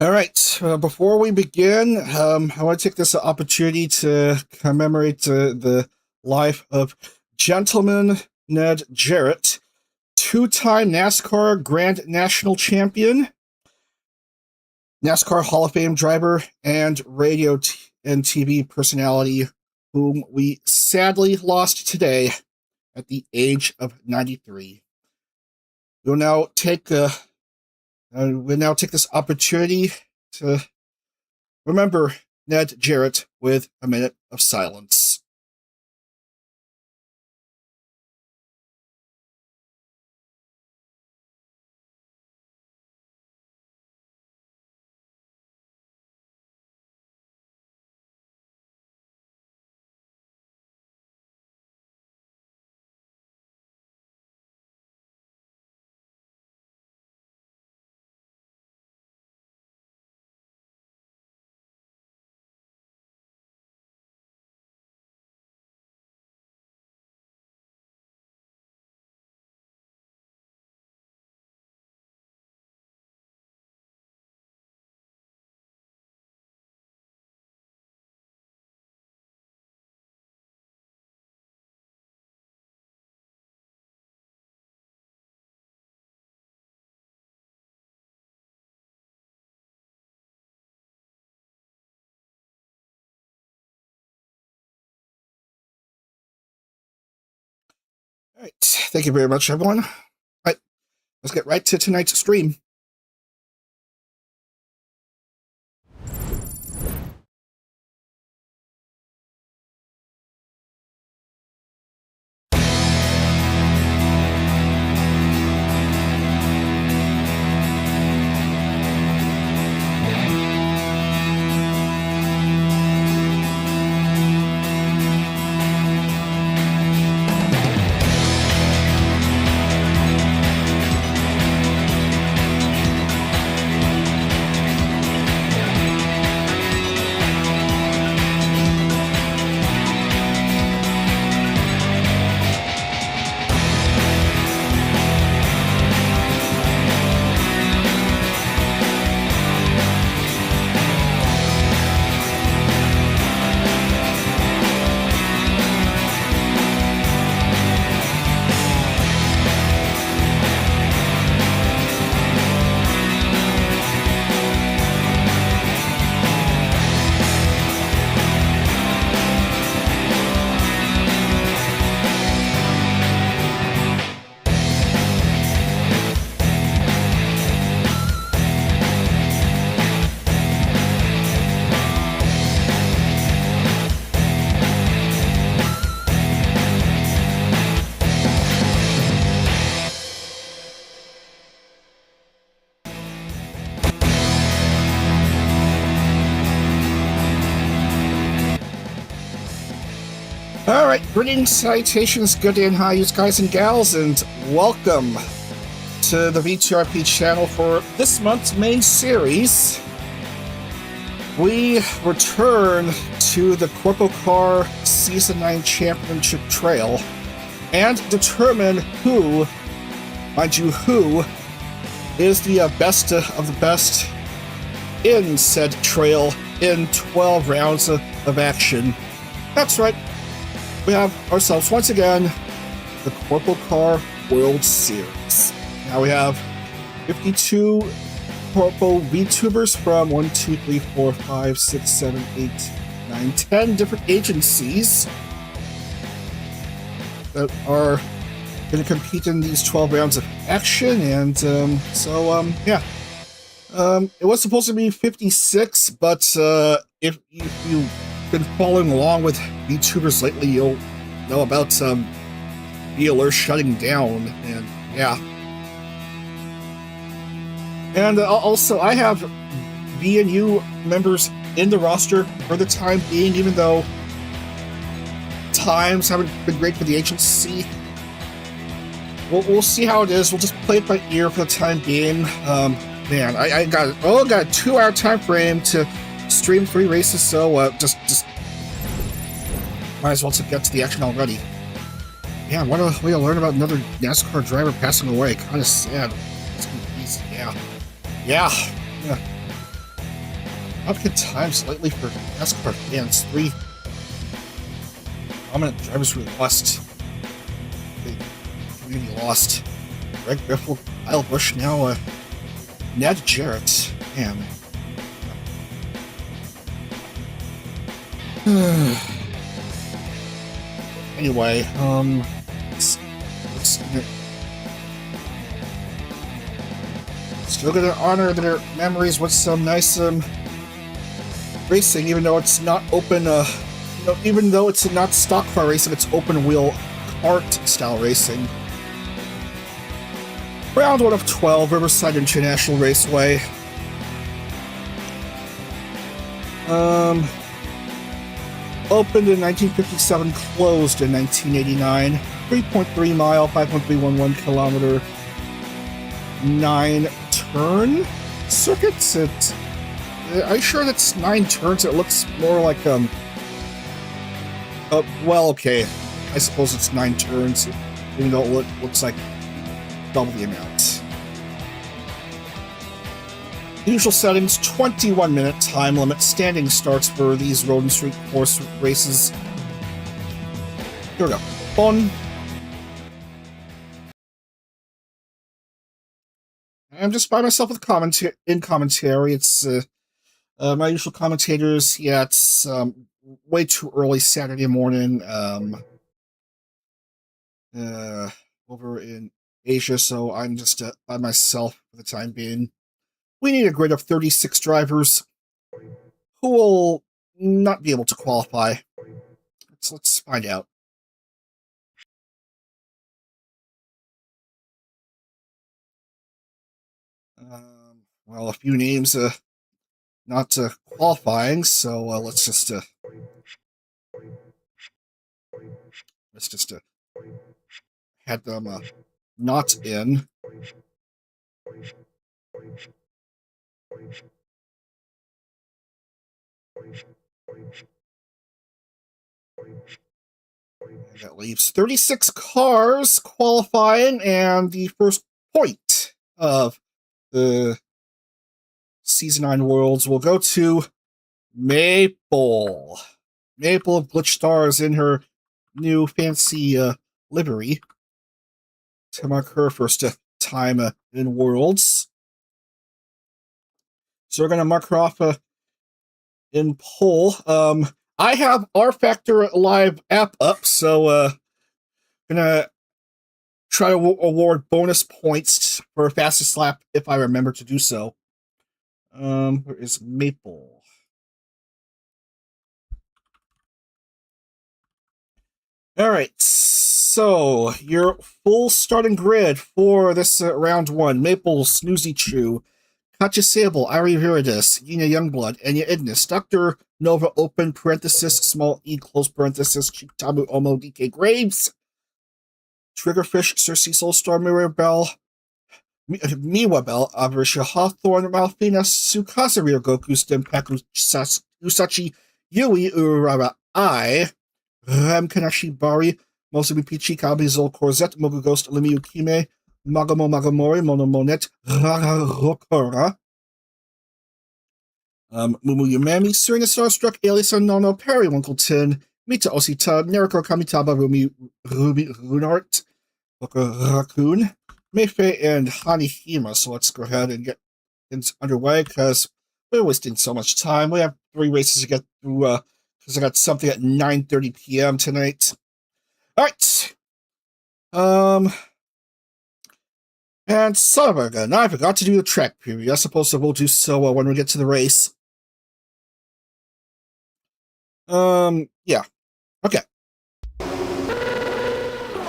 All right. Before we begin, I want to take this opportunity to commemorate the life of Gentleman Ned Jarrett, two-time NASCAR Grand National Champion, NASCAR Hall of Fame driver, and radio and TV personality, whom we sadly lost today at the age of 93. We'll now take this opportunity to remember Ned Jarrett with a minute of silence. All right. Thank you very much, everyone. All right. Let's get right to tonight's stream. All right, greetings, salutations, good day and hi, you guys and gals, and welcome to the VTRP channel for this month's main series. We return to the CorpoCar Season 9 Championship Trail and determine who, mind you, who is the best of the best in said trail in 12 rounds of action. That's right. We have ourselves, once again, the CorpoCar World Series. Now we have 52 corpo vTubers from 1, 2, 3, 4, 5, 6, 7, 8, 9, 10 different agencies that are going to compete in these 12 rounds of action. And it was supposed to be 56, but if you've been following along with VTubers lately, you'll know about dealers shutting down, and yeah. And also, I have V&U members in the roster for the time being, even though times haven't been great for the agency. We'll see how it is. We'll just play it by ear for the time being. Man, I got a 2-hour time frame to stream 3 races, so just might as well get to the action already. Yeah, what a way to learn about another NASCAR driver passing away. Kind of sad. Yeah. Not good times lately for NASCAR fans. 3 prominent drivers were lost. The community lost. Greg Biffle, Kyle Busch, now Ned Jarrett. Man. Anyway, still gonna honor their memories with some nice racing, even though it's not open. Even though it's not stock car racing, it's open wheel kart style racing. Round 1 of 12, Riverside International Raceway. Opened in 1957, closed in 1989. 3.3 mile, 5.311 kilometer, 9 turn circuits. Are you sure that's 9 turns? It looks more like well, okay. I suppose it's 9 turns, even though it looks like double the amount. Usual settings, 21-minute time limit. Standing starts for these road and street course races. Here we go. Fun. I'm just by myself with commentary. It's my usual commentators. Yeah, it's way too early Saturday morning. Over in Asia, so I'm just by myself for the time being. We need a grid of 36 drivers who will not be able to qualify. So let's find out. Well, a few names not qualifying, so let's just had them not in. That leaves 36 cars qualifying, and the first point of the Season 9 Worlds will go to Maple. Maple of Glitch Stars in her new fancy livery to mark her first time in Worlds. So we're going to mark her off in pole. I have R Factor Live app up, so gonna try to award bonus points for fastest lap if I remember to do so. Where is Maple? All right, so your full starting grid for this round 1: Maple, Snoozy Chew, Katja Sable, Ari Viridis, Yina Youngblood, Enya Ignis, Dr. Nova, open parenthesis, small e, close parenthesis, Chitabu Omo, DK Graves, Triggerfish, Cersei Soulstar, Mirabelle, Miwabel, Avarisha Hawthorne, Malfina, Tsukasa, Rio Goku, Stempaku, Usachi, Yui, Urara, Kanashi Bari, Mosubi Pichi, Kabi, Zol, Corzette, Mogu Ghost, Limiyu Kime, Magamo Magamori, Mono Monet, Rokora, Mumu Yumami, Serena Starstruck, Elisa Nono, Periwinkle Tin, Mita Osita, Neriko Kamitaba, Ruby Runart, Raccoon, Meifei, and Hanihima. So let's go ahead and get things underway because we're wasting so much time. We have 3 races to get through because I got something at 9:30 p.m. tonight. All right. And son of a gun, I forgot to do the track preview. I suppose we'll do so when we get to the race. Yeah. Okay.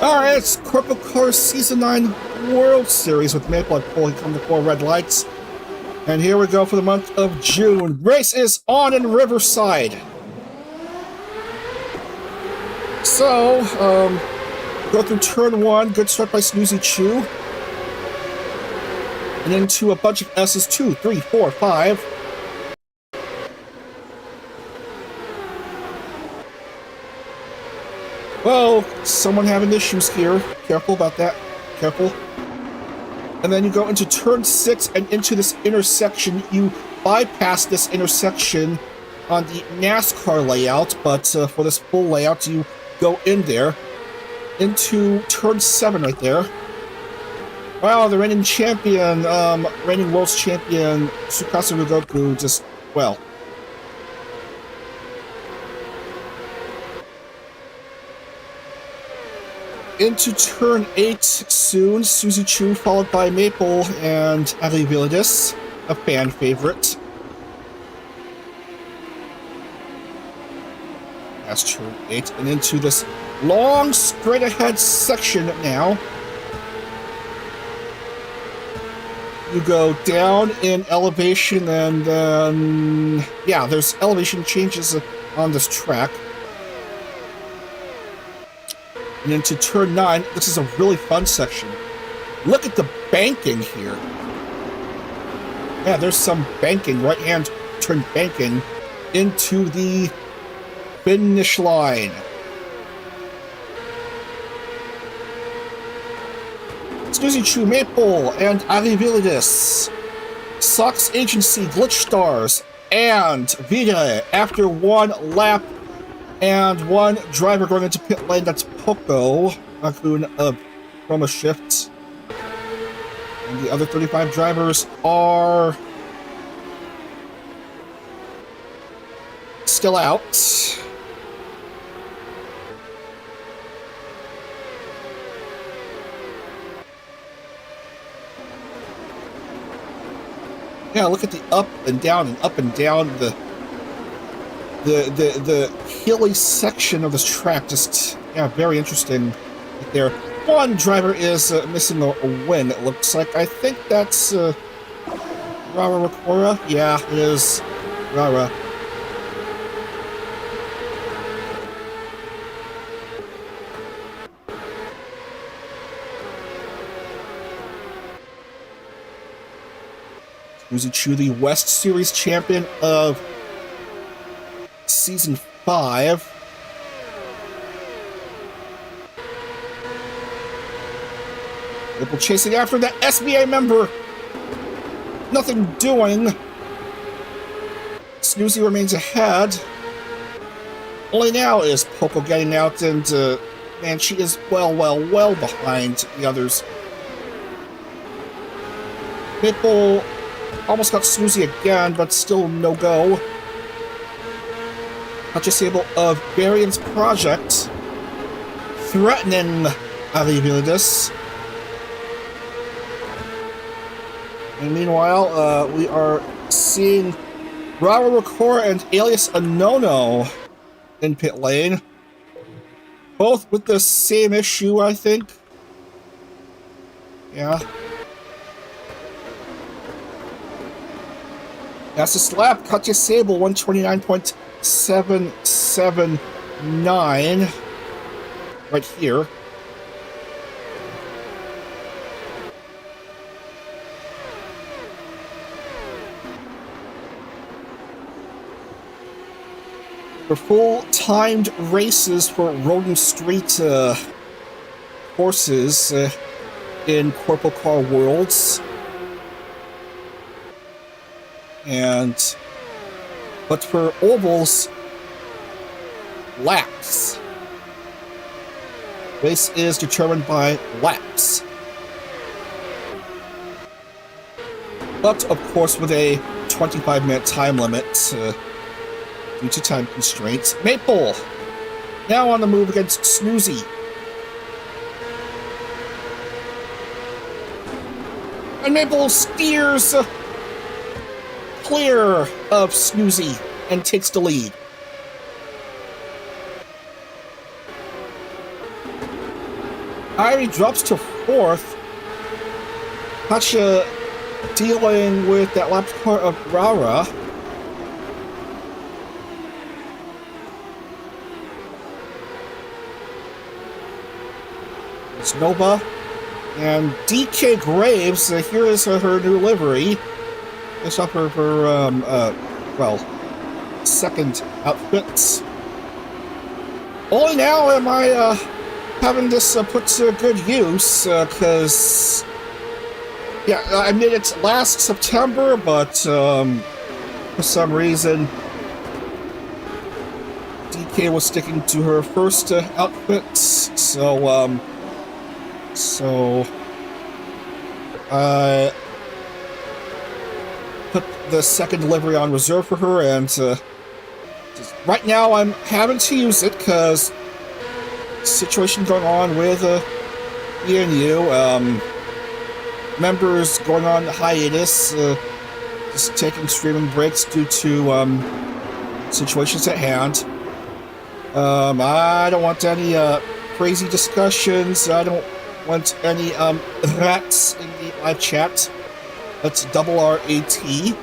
Alright, it's CorpoCar Season 9 World Series with Maple at pole. Come to 4 red lights. And here we go for the month of June. Race is on in Riverside. So, go through turn 1. Good start by Snoozy Chew. And into a bunch of S's, 2, 3, 4, 5. Whoa, someone having issues here. Careful about that. Careful. And then you go into turn 6 and into this intersection. You bypass this intersection on the NASCAR layout, but for this full layout, you go in there into turn 7 right there. Wow, the reigning champion, reigning world's champion, Tsukasa Rugoku, just, well. Into turn 8 soon, Suzy Chu followed by Maple and Arivilidis, a fan favorite. That's turn 8, and into this long straight ahead section now. You go down in elevation, and then, yeah, there's elevation changes on this track. And into turn 9, this is a really fun section. Look at the banking here. Yeah, there's some banking, right-hand turn banking into the finish line. Suzy Chu, Maple, and Arivilidis, Sox Agency, Glitch Stars, and Vita after one lap and one driver going into pit lane. That's Poco, doing a promo shift. And the other 35 drivers are still out. Yeah, look at the up and down and up and down, the hilly section of this track. Just, yeah, very interesting right there. One driver is missing a win, it looks like. I think that's Rara Rakora. Yeah, it is Rara. Suzy Chu, the West Series champion of Season 5. Ripple chasing after the SBA member. Nothing doing. Snoozy remains ahead. Only now is Poco getting out, and man, she is well behind the others. Ripple almost got Snoozy again, but still no go. Touchable of Variance Project threatening Arivilidis. And meanwhile, we are seeing Rara Rakora and Alias Anono in pit lane. Both with the same issue, I think. Yeah. That's a slap. Katya Sable, 129.779. Right here. For full timed races for Road and Street courses in CorpoCar Worlds. But for ovals, laps. Race is determined by laps. But of course with a 25-minute time limit due to time constraints. Maple now on the move against Snoozy. And Maple steers clear of Snoozy and takes the lead. Irie drops to 4th. Hacha dealing with that lap car of Rara. It's Nova and DK Graves. Here is her new livery. It's up her well, second outfit. Only now am I having this put to good use, because yeah, I made it last September, but for some reason, DK was sticking to her first outfit, so I put the second delivery on reserve for her, and right now I'm having to use it because situation going on with ENU, members going on hiatus, just taking streaming breaks due to situations at hand. I don't want any crazy discussions. I don't want any rats in the live chat. That's double R-A-T.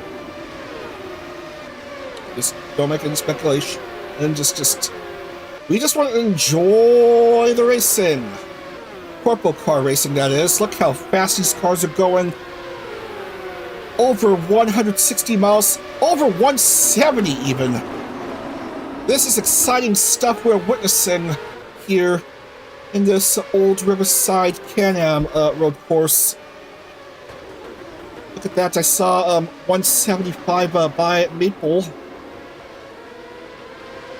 Just don't make any speculation. And just we just want to enjoy the racing. CorpoCar racing, that is. Look how fast these cars are going. Over 160 miles, over 170 even. This is exciting stuff we're witnessing here in this old Riverside Can-Am road course. Look at that, I saw 175 by Maple.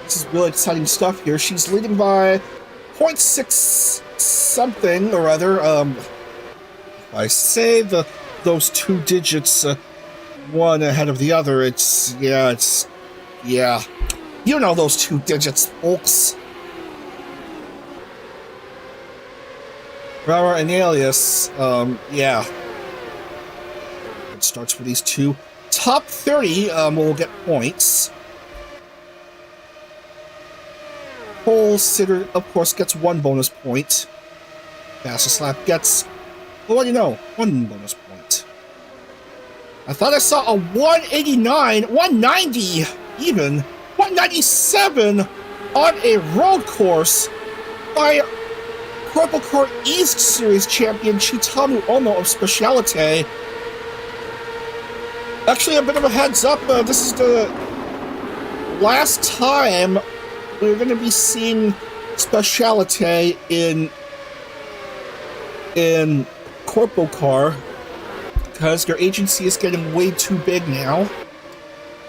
This is really exciting stuff here. She's leading by 0.6 something or other. I say those two digits, one ahead of the other, yeah. You know those two digits, folks. Rara and Alias, yeah. It starts for these two. Top 30 will get points. Pole sitter, of course, gets 1 bonus point. Fastest lap gets, well, what do you know, 1 bonus point. I thought I saw a 189, 190 even. 197 on a road course by CorpoCar East Series champion Chitamu Ono of Specialite. Actually, a bit of a heads up, this is the last time we're going to be seeing Specialite in CorpoCar because their agency is getting way too big now.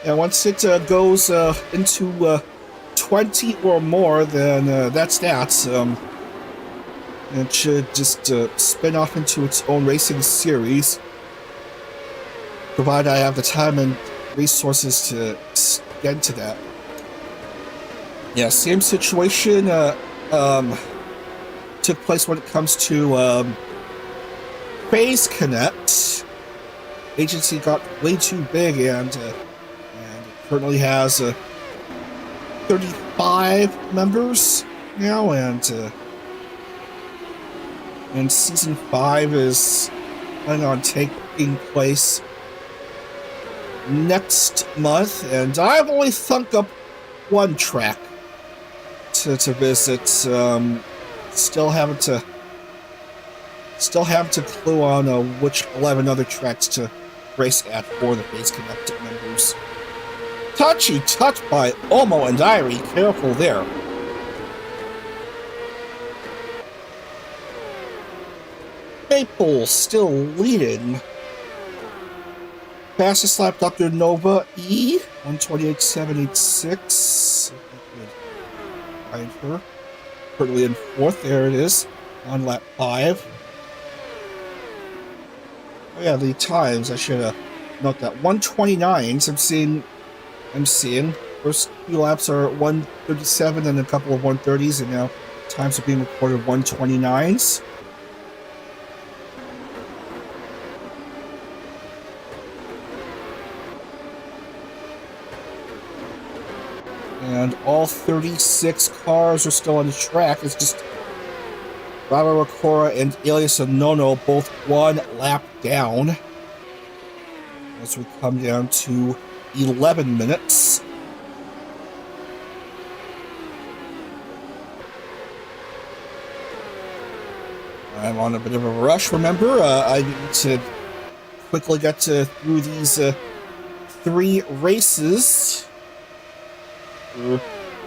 And once it goes into 20 or more, then that's that. It should just spin off into its own racing series, provided I have the time and resources to get into that. Yeah, same situation took place when it comes to Phase Connect. Agency got way too big, and currently has 35 members now, and season 5 is planning on taking place next month, and I've only thunk up one track to visit. Still haven't to clue on which 11 other tracks to race at for the Phase Connect members. Touchy touch by Omo and Irie. Careful there. Maple still leading. Fastest lap, Dr. Nova E. 128.786. Behind her. Currently in 4th. There it is. On lap 5. Oh yeah, the times. I should note that. 129s. I'm seeing. First few laps are 137 and a couple of 130s, and now times are being recorded 129s. And all 36 cars are still on the track. It's just Baba Rakora and Elias Nono both 1 lap down. As we come down to 11 minutes. I'm on a bit of a rush, remember? I need to quickly get through these 3 races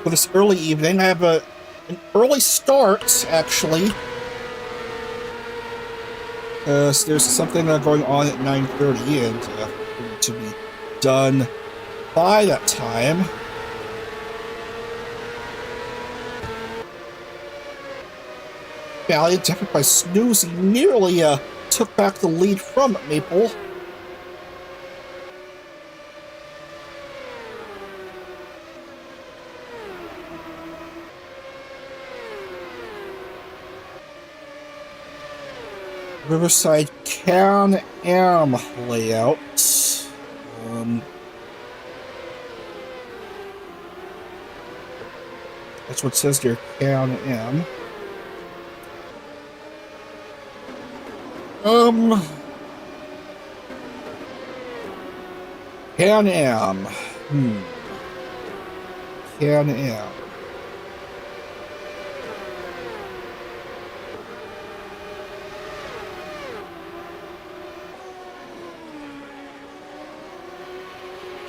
for this early evening. I have an early start, actually. So there's something going on at 9:30, and to be done by that time. Valiant effort by Snoozy nearly took back the lead from Maple. Riverside Can-Am layout. That's what it says there, Can-Am. Can-Am. Can-Am.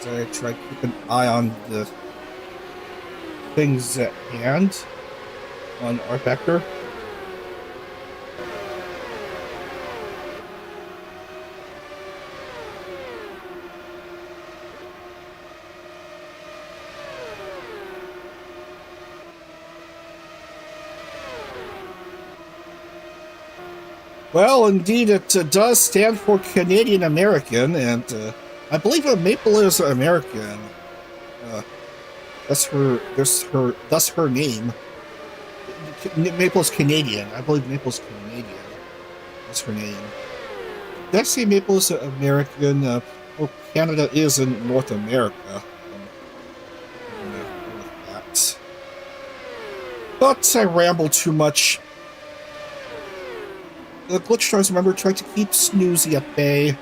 I try to keep an eye on the things at hand on our vector. Well, indeed, it does stand for Canadian American, and I believe Maple is American. Thus her name. Maple's Canadian. I believe Maple's Canadian. That's her name. Did I say Maple is American? Well, Canada is in North America. That. But I ramble too much. The Glitch Stars, remember, tried to keep Snoozy at bay.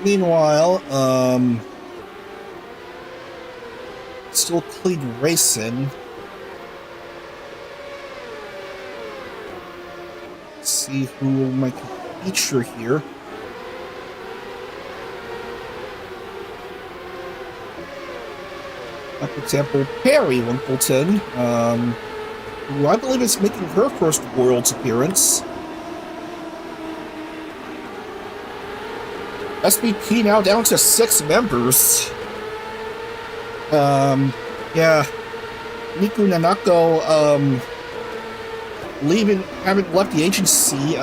Meanwhile, still clean racing. Let's see who might feature here. Like, for example, Perry Winkleton, who I believe is making her first Worlds appearance. SBP now down to 6 members. Yeah. Miku Nanako, haven't left the agency,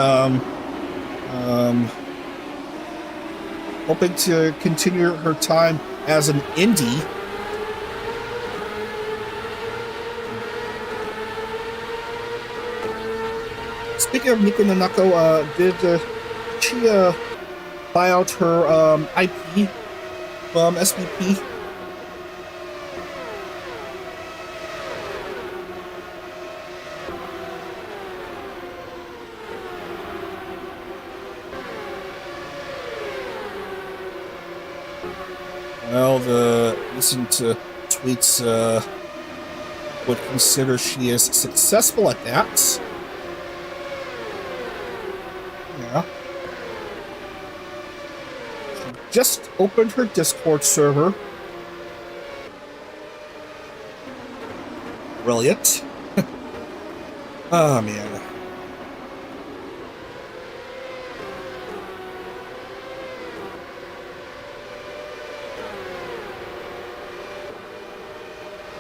hoping to continue her time as an indie. Speaking of Miku Nanako, did she, buy out her IP from SVP? Well, the recent tweets would consider she is successful at that. Yeah. Just opened her Discord server. Brilliant. Oh, man.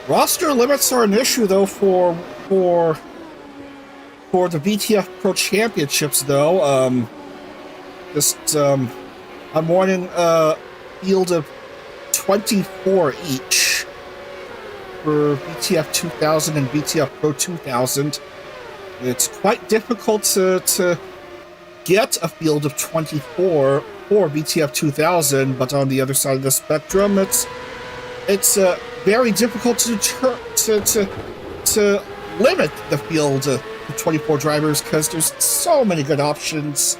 Roster limits are an issue, though, for the VTF Pro Championships, though. I'm wanting a field of 24 each for VTF 2000 and VTF Pro 2000. It's quite difficult to get a field of 24 for VTF 2000, but on the other side of the spectrum, it's very difficult to limit the field to 24 drivers because there's so many good options.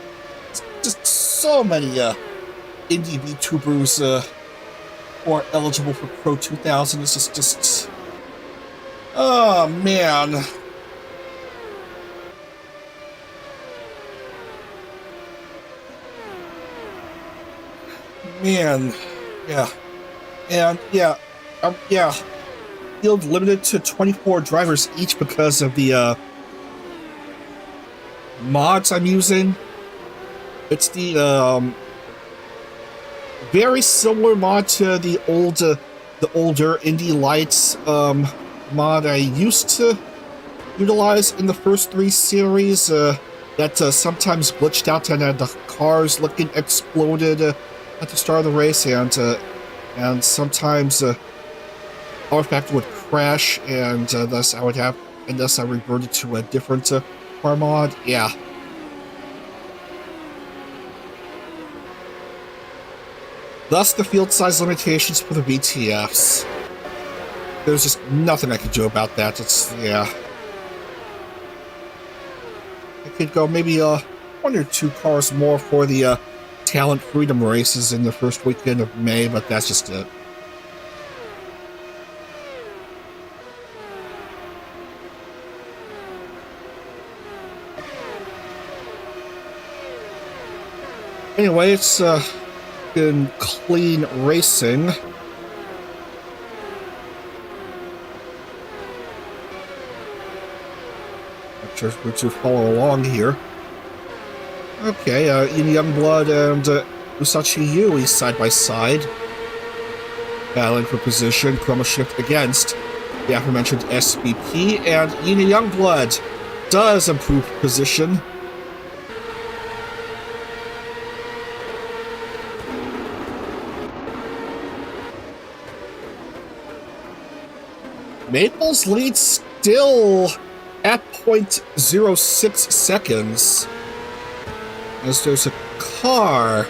Just so many indie VTubers who are eligible for Pro 2000. It's just oh man. Man, yeah. And yeah, field limited to 24 drivers each because of the mods I'm using. It's the very similar mod to the older Indy Lights mod I used to utilize in the first 3 series. That sometimes glitched out and had the cars looking exploded at the start of the race, and sometimes artifact would crash, and thus I reverted to a different car mod. Yeah. Thus the field size limitations for the VTFs. There's just nothing I could do about that. It's, yeah. I could go maybe 1 or 2 cars more for the Talent Freedom races in the first weekend of May, but that's just it. Anyway, it's been clean racing. We're to follow along here. Okay, Youngblood and Usachi Yui side by side, battling for position, chroma shift against the aforementioned SBP, and Ina Youngblood does improve position. Maple's lead still at 0.06 seconds, as there's a car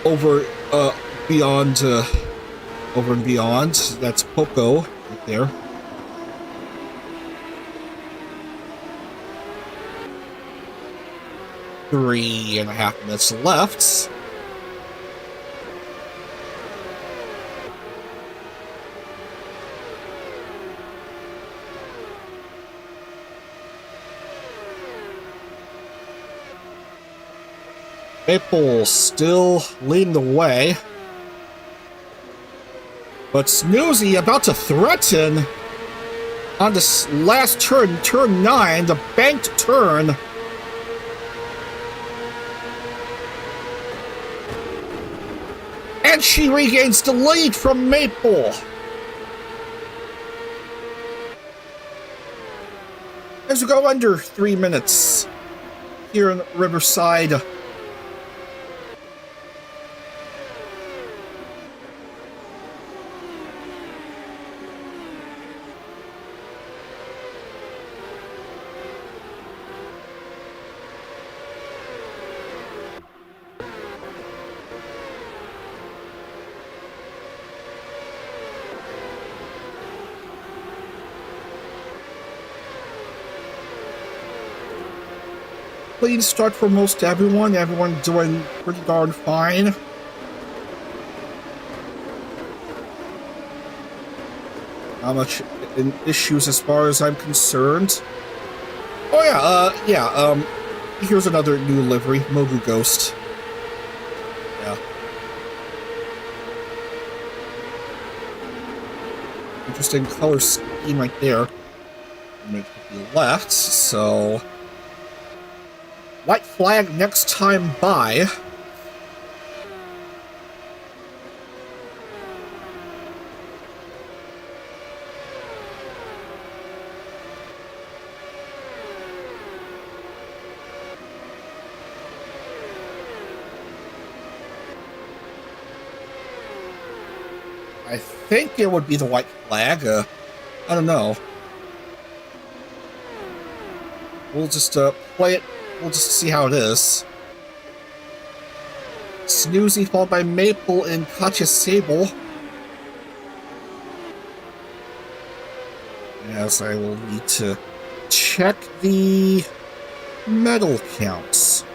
over and beyond. That's Poco right there. Three and a half minutes left. Maple still leading the way, but Snoozy about to threaten on this last turn, turn 9, the banked turn. And she regains the lead from Maple. As we go under 3 minutes here in Riverside. Clean start for most everyone. Everyone doing pretty darn fine. Not much issues as far as I'm concerned. Oh yeah, here's another new livery, Mogu Ghost. Yeah. Interesting color scheme right there. Make it left, so white flag next time by. I think it would be the white flag. I don't know. We'll just play it. We'll just see how it is. Snoozy followed by Maple and Katya Sable. Yes, I will need to check the medal counts.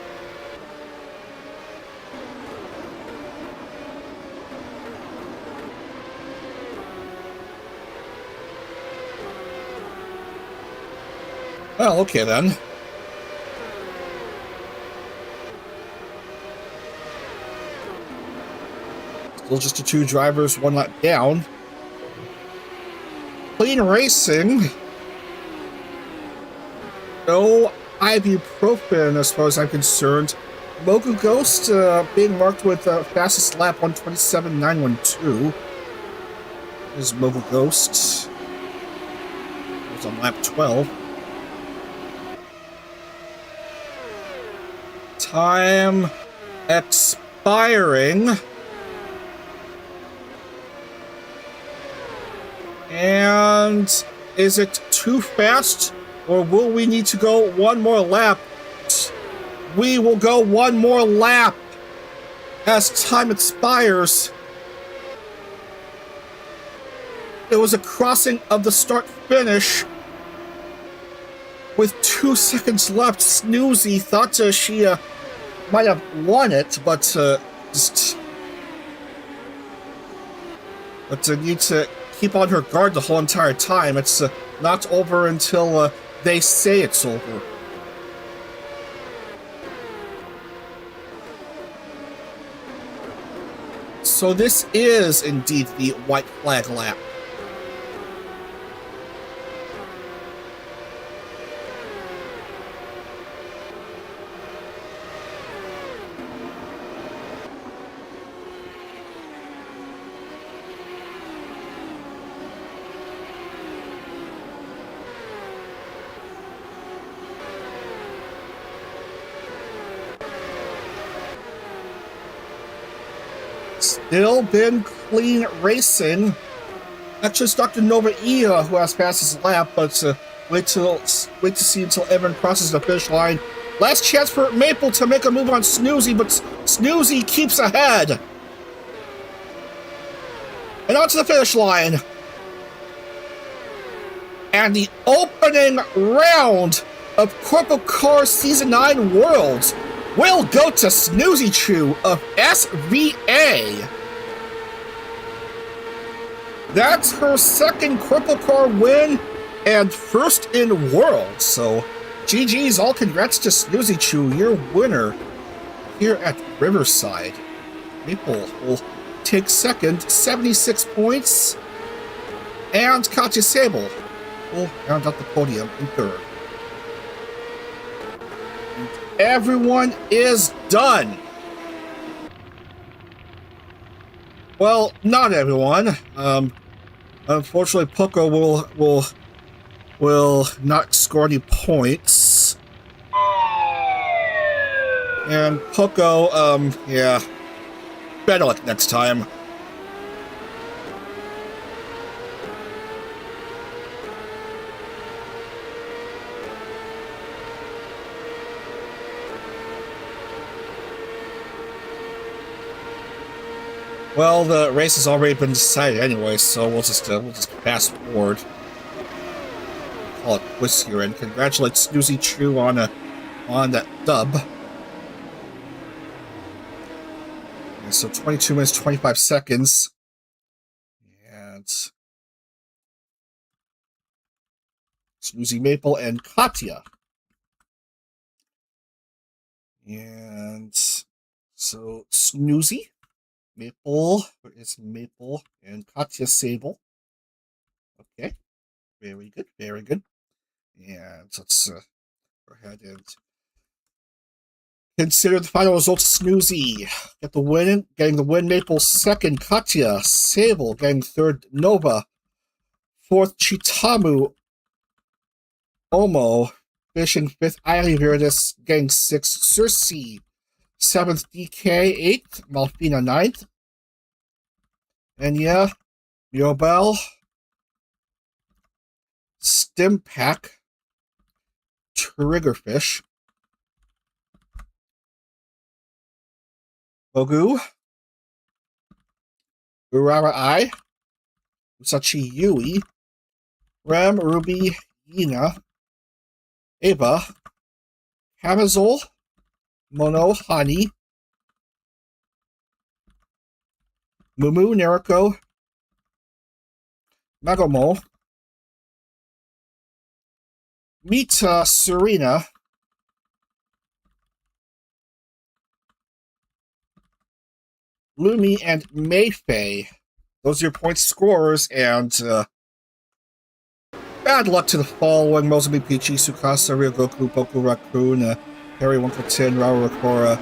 Well, okay then. Still just the 2 drivers, 1 lap down. Clean racing. No ibuprofen as far as I'm concerned. Mogu Ghost being marked with fastest lap 127.912. Is Mogu Ghost. It was on lap 12. Time expiring. And is it too fast, or will we need to go one more lap? We will go one more lap as time expires. It was a crossing of the start-finish with 2 seconds left. Snoozy thought she might have won it, but need to keep on her guard the whole entire time. It's not over until they say it's over. So this is indeed the white flag lap. Still been clean racing. Actually, it's Dr. Nova Ia who has passed his lap, but wait to see until Evan crosses the finish line. Last chance for Maple to make a move on Snoozy, but Snoozy keeps ahead. And onto the finish line. And the opening round of CorpoCar Season 9 Worlds will go to Snoozy Chew of SVA. That's her second CorpoCar win and first in Worlds. So, GG's, all congrats to Snoozy Chew, your winner here at Riverside. Maple will take second, 76 points. And Katya Sable will round out the podium in third. Everyone is done. Well, not everyone. Unfortunately, Poco will not score any points. And Poco, yeah, better luck next time. Well, the race has already been decided anyway, so we'll just fast forward. Call it quits here and congratulate Snoozy Chew on that dub. And so 22 minutes 25 seconds, and Snoozy, Maple, and Katya. And so Snoozy, Maple, where is Maple, and Katya Sable. Okay, very good, very good. And let's go ahead and consider the final results. Snoozy getting the win. Maple second, Katya Sable getting third, Nova fourth, Chitamu Omo finishing fifth, Ailey Verdes getting sixth, Cersei seventh, DK eighth, Malfina ninth, and yeah, Yobel, Stimpack, Triggerfish, Bogu, Urara I, Usachi Yui, Ram Ruby Yina, Eva, Hamazol, Mono Hani, Mumu Neriko, Magomo, Mita Serena, Lumi, and Mayfei. Those are your point scorers, and Bad luck to the following: Mozambique Peachy, Tsukasa, Ryogoku, Boku Raccoon, Harry 1 for 10, Raul Rakora,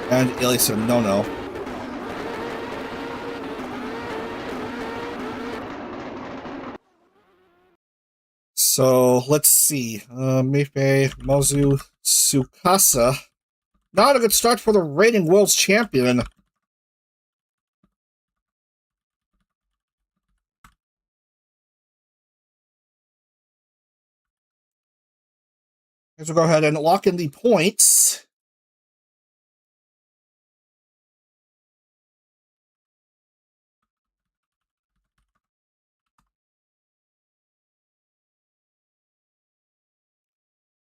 and Elisa No. So let's see. Mifei, Mozu, Tsukasa. Not a good start for the reigning world's champion. We'll go ahead and lock in the points.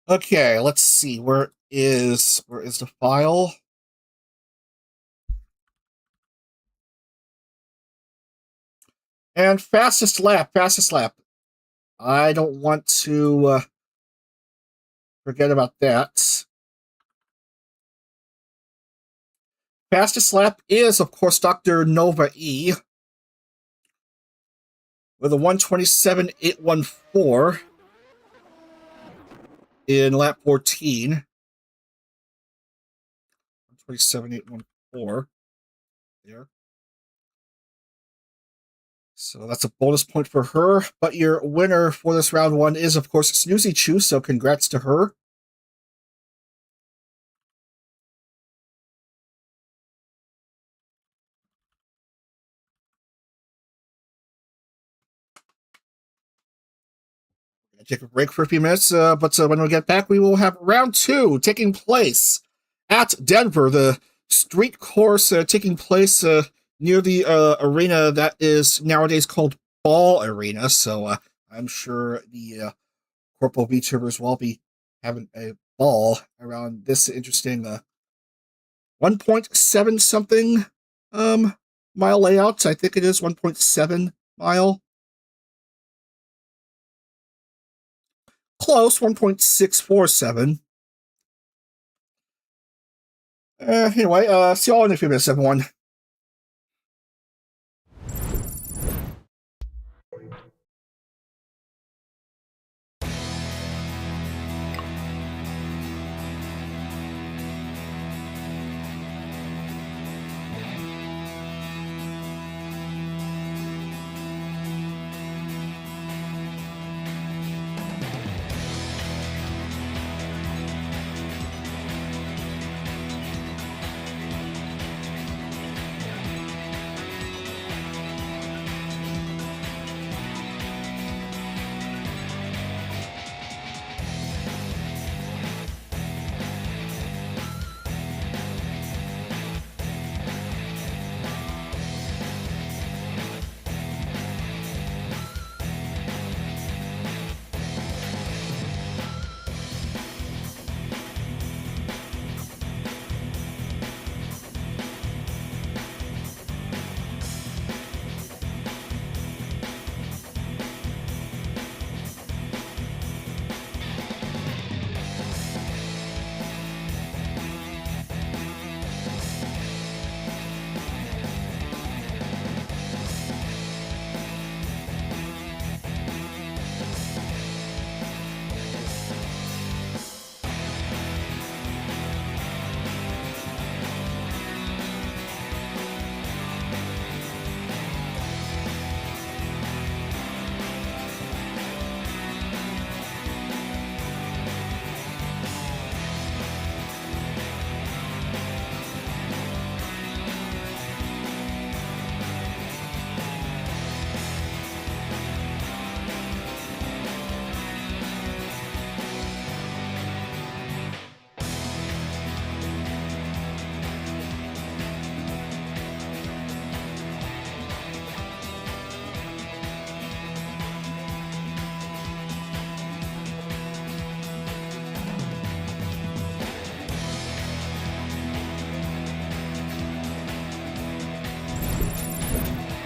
Okay, let's see. Where is the file? And fastest lap. I don't want to forget about that. Fastest lap is, of course, Dr. Nova E with a 1:27.814 in lap 14. 1:27.814 there. So that's a bonus point for her. But your winner for this round one is, of course, Snoozy Chew, so congrats to her. Take a break for a few minutes, but when we get back, we will have round two taking place at Denver, the street course taking place near the arena that is nowadays called Ball Arena. So I'm sure the Corpo VTubers will all be having a ball around this interesting 1.7 something mile layout. I think it is 1.7 mile. Close, 1.647. Anyway, see you all in a few minutes, everyone.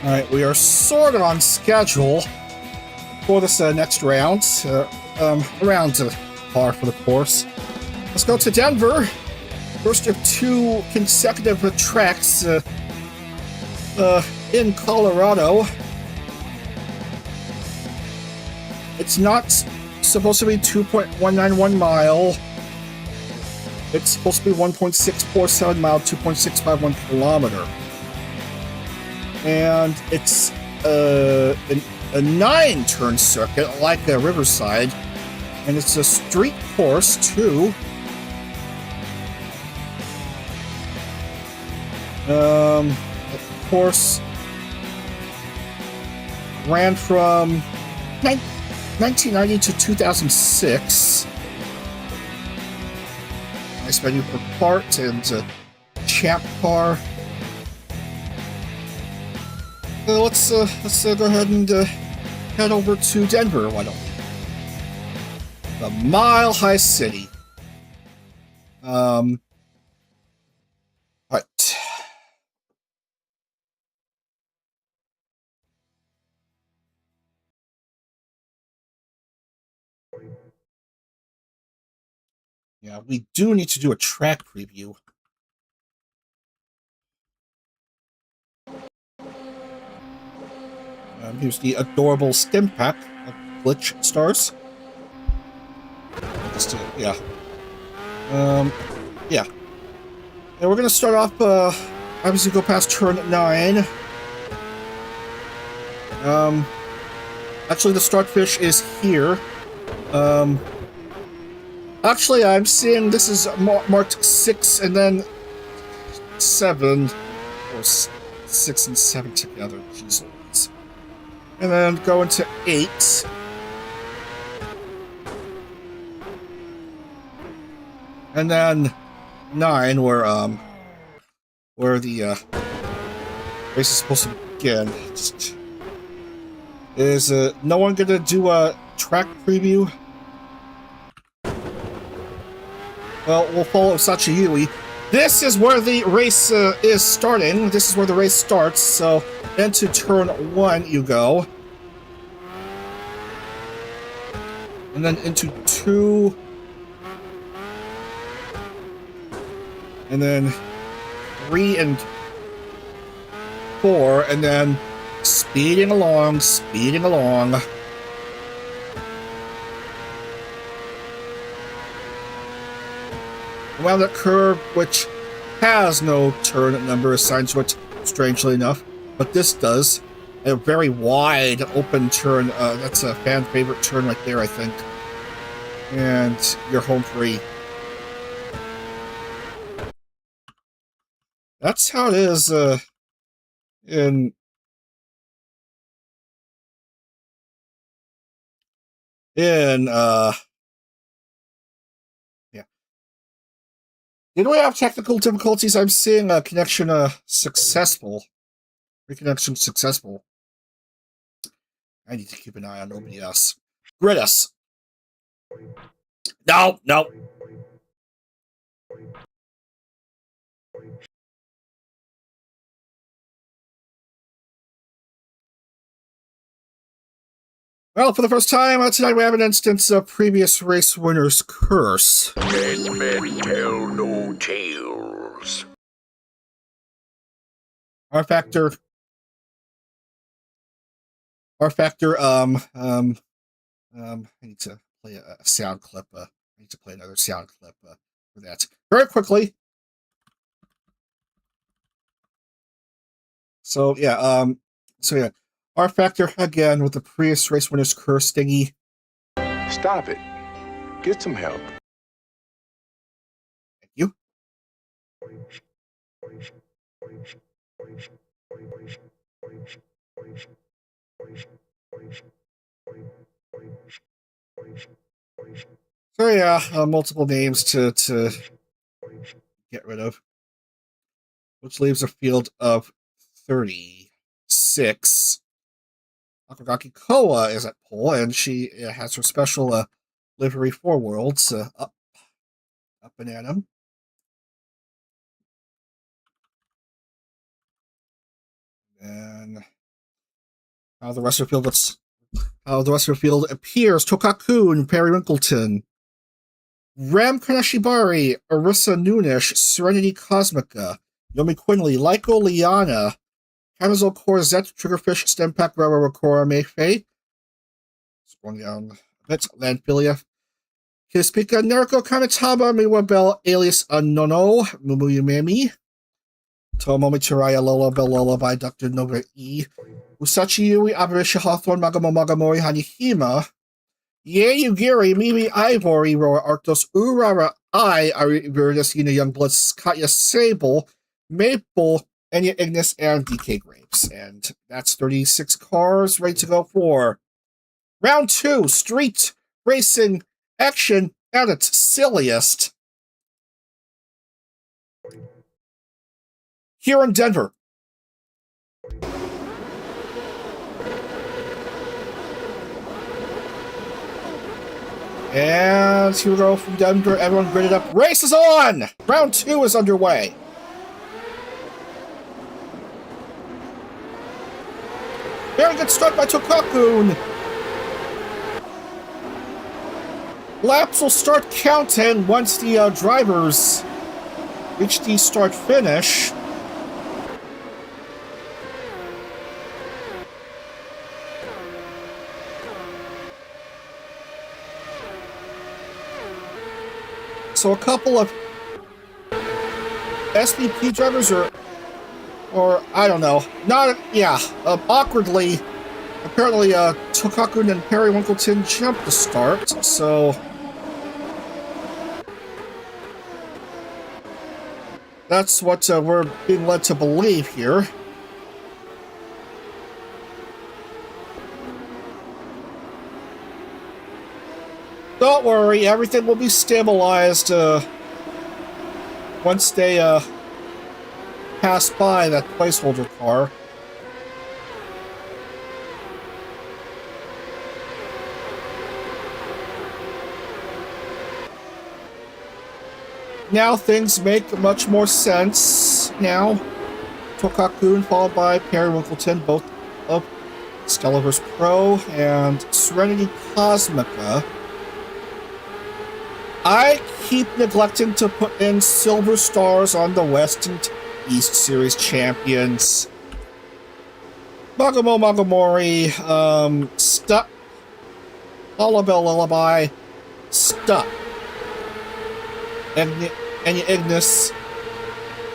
Alright, we are sort of on schedule for this next round. Around par for the course. Let's go to Denver. First of two consecutive tracks in Colorado. It's not supposed to be 2.191 mile. It's supposed to be 1.647 mile, 2.651 kilometer. And it's a 9-turn circuit like a Riverside. And it's a street course too. The course ran from 1990 to 2006. Nice venue for kart and champ car. Let's go ahead and head over to Denver. Why don't we? The Mile High City. Right. Yeah, we do need to do a track preview. Here's the adorable stem pack of glitch stars. Yeah. Yeah. And we're gonna start off, obviously go past turn 9. Actually the start fish is here. Actually I'm seeing this is marked 6 and then 7, or 6 and 7 together. Jeez. And then go into 8. And then 9, where the race is supposed to begin. Is no one gonna do a track preview? Well, we'll follow Sachiyui. This is where the race is starting. This is where the race starts. So into turn 1 you go, and then into 2. And then 3 and 4, and then speeding along. Around that curve, which has no turn number assigned to it, strangely enough, but this does. A very wide open turn. That's a fan favorite turn right there, I think. And you're home free. That's how it is in yeah. Did we have technical difficulties? I'm seeing a connection successful. Reconnection successful. I need to keep an eye on OBS. Grid us. No. Well, for the first time tonight, we have an instance of previous race winner's curse. Dead men tell no tales. R Factor. I need to play a sound clip. I need to play another sound clip for that very quickly. So yeah, R Factor again with the previous race winner's curse thingy. Stop it. Get some help. Thank you. So yeah, multiple names to get rid of, which leaves a field of 36. Akagaki Koa is at pole, and she has her special livery 4 worlds up and at him. And how the rest of the field appears: Tokakun, Perry Winkleton, Ram Kaneshibari, Arissa Noonish, Serenity Cosmica, Yomi Quinley, Lyko Liana, Camisole Corzette, Triggerfish, Stempak, Rara Rakora, Mayfei, going down a bit. Landfilia. Kispika Narco Kamitaba Miwabel alias Nono Mumuyumemi. Tomomi Chiraya Lola Belola by Dr. Noga E. Usachi Yui Aberisha Hawthorne Magamo Magamori Hanihima. Ye Ugiri Mimi Ivory Roa Arctos Urara I Veritas Yuna Youngbloods Katya Sable Maple Enya Ignis and DK Grapes. And that's 36 cars ready to go for round 2 street racing action at its silliest here in Denver. And here we go from Denver. Everyone gridded up. Race is on! Round 2 is underway. Very good start by Tokakun. Laps will start counting once the drivers reach the start-finish. So a couple of SVP drivers or I don't know, awkwardly, apparently Tokakun and Perry Winkleton jumped the start, so that's what we're being led to believe here. Don't worry, everything will be stabilized once they pass by that placeholder car. Now things make much more sense now. Tokakun followed by Perry Winkleton, both of Stellarverse Pro and Serenity Cosmica. I keep neglecting to put in silver stars on the West and East Series champions. Magamori, stuck. Lullabelle Lullaby, stuck. And Ignis,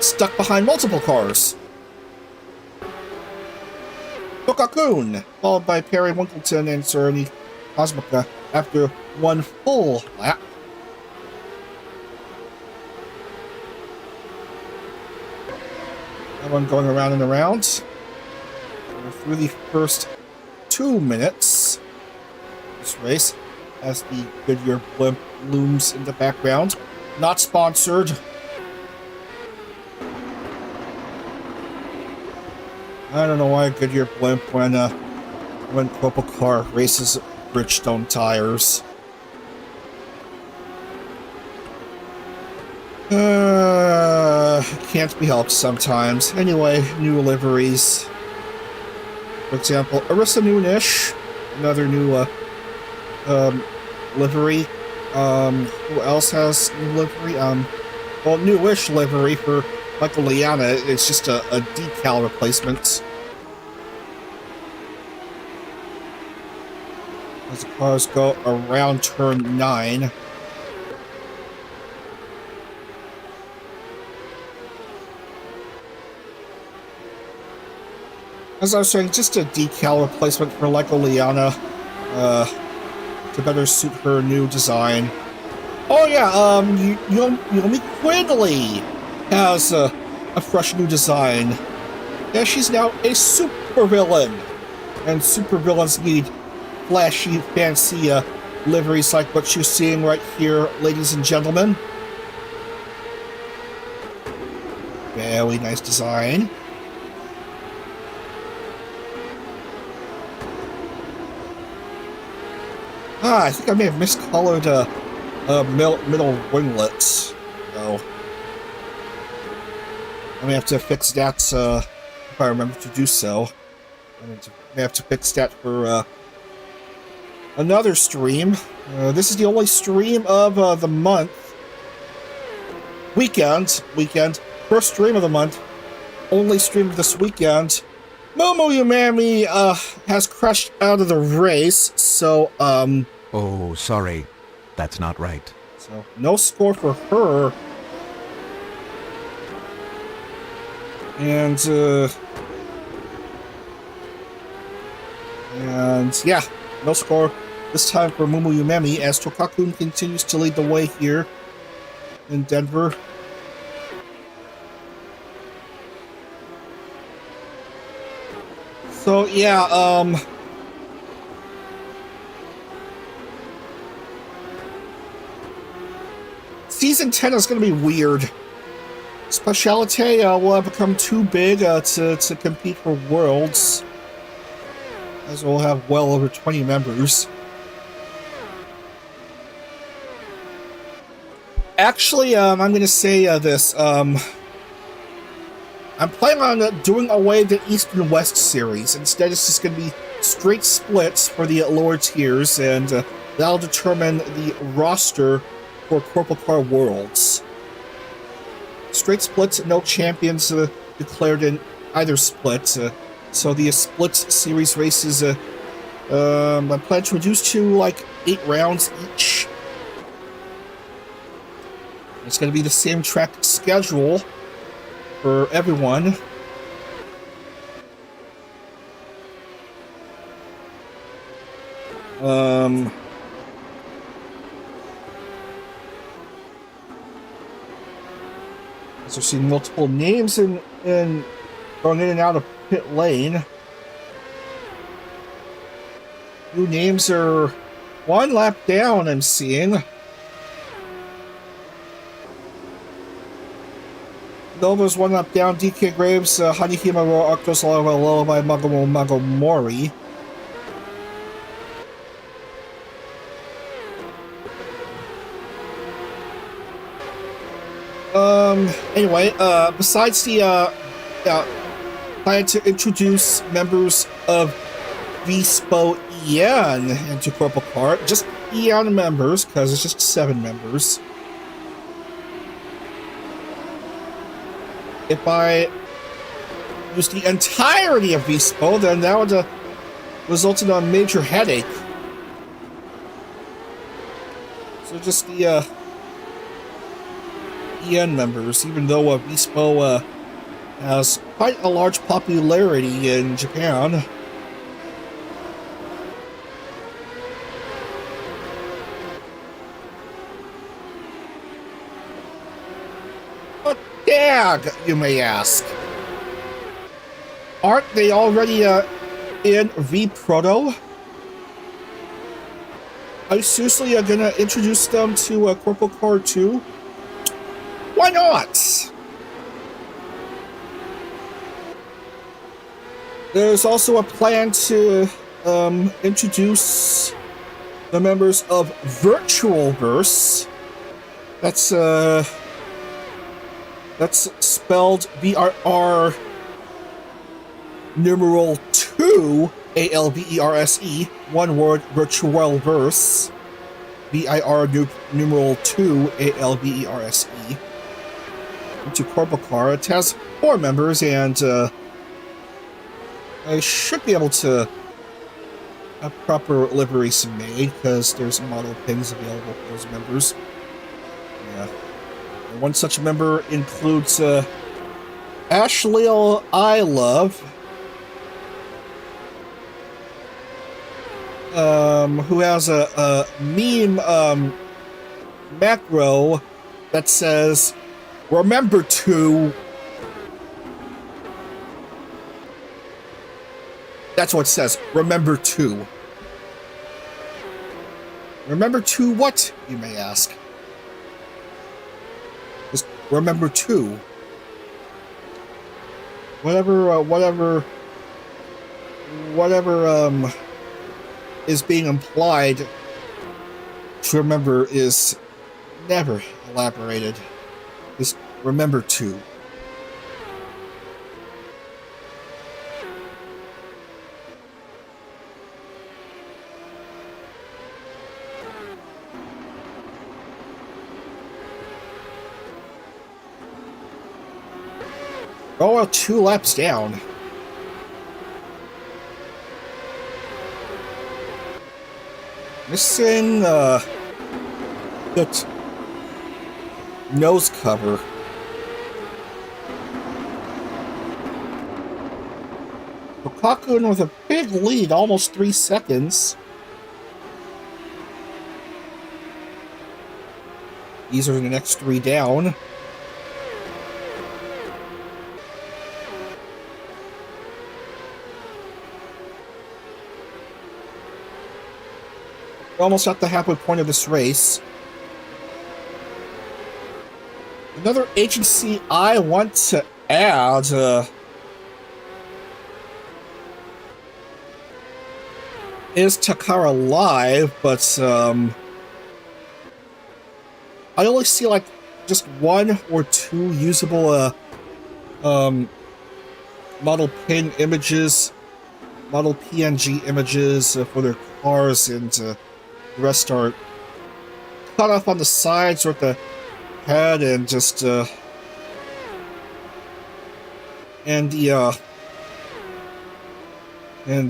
stuck behind multiple cars. Tokakun, followed by Perry Winkleton and Serenity Cosmica after one full lap. Everyone going around and around. We're through the first 2 minutes of this race as the Goodyear blimp looms in the background. Not sponsored. I don't know why Goodyear blimp when CorpoCar races Bridgestone tires. Can't be helped sometimes. Anyway, new liveries. For example, Arissa Noonish, another new livery. Who else has new livery? Well, newish livery for Michael Liana. It's just a decal replacement. As the cars go around turn 9. As I was saying, just a decal replacement for Leica Liana, to better suit her new design. Oh yeah, Yomi Quigley has a fresh new design. Yeah, she's now a supervillain, and supervillains need flashy, fancy liveries like what you're seeing right here, ladies and gentlemen. Very nice design. I think I may have miscolored middle winglets. So I may have to fix that if I remember to do so. I may have to fix that for another stream. This is the only stream of the month. Weekend. First stream of the month. Only stream of this weekend. Momo Umami has crashed out of the race, so Oh, sorry. That's not right. so no score for her. And yeah, no score this time for Momo Umami as Tokakun continues to lead the way here in Denver. So yeah, Season 10 is going to be weird. Specialite will have become too big to compete for Worlds, as we'll have well over 20 members. Actually, I'm going to say this. I'm planning on doing away the East and West series. Instead, it's just going to be straight splits for the lower tiers, and that'll determine the roster for CorpoCar Worlds. Straight splits, no champions declared in either split. So the split series races, I plan to reduce to like 8 rounds each. It's going to be the same track schedule for everyone. As we're seeing multiple names in going in and out of pit lane. New names are 1 lap down, I'm seeing. Nova's 1 lap down, DK Graves, Hanihima Ro Octos Lullaby Magomori. Anyway, besides the, plan to introduce members of VSPO EN into CorpoCar, just EN members, because it's just 7 members. If I use the entirety of VSPO, then that would result in a major headache. So just the EN members, even though VSPO has quite a large popularity in Japan. But dag, you may ask. Aren't they already in V-Proto? Are you seriously gonna introduce them to CorpoCar 2? Why not? There's also a plan to introduce the members of Virtualverse. That's spelled VRR numeral 2 ALVERSE, one word, Virtualverse. VIR numeral 2 ALVERSE. Into CorpoCar. It has 4 members, and I should be able to have proper liveries made, because there's model pins available for those members. Yeah. And one such member includes Ashley I Love, who has a meme macro that says, "Remember to..." That's what it says. Remember to. Remember to what, you may ask? Just remember to. Whatever is being implied to remember is never elaborated. Just remember to. Oh, 2 laps down. Missing, that nose cover. Lukaku with a big lead, almost 3 seconds. These are the next 3 down. We're almost at the halfway point of this race. Another agency I want to add is Takara Live, but I only see like just 1 or 2 usable model pin images, model PNG images for their cars, and the rest are cut off on the sides or at the head, and just and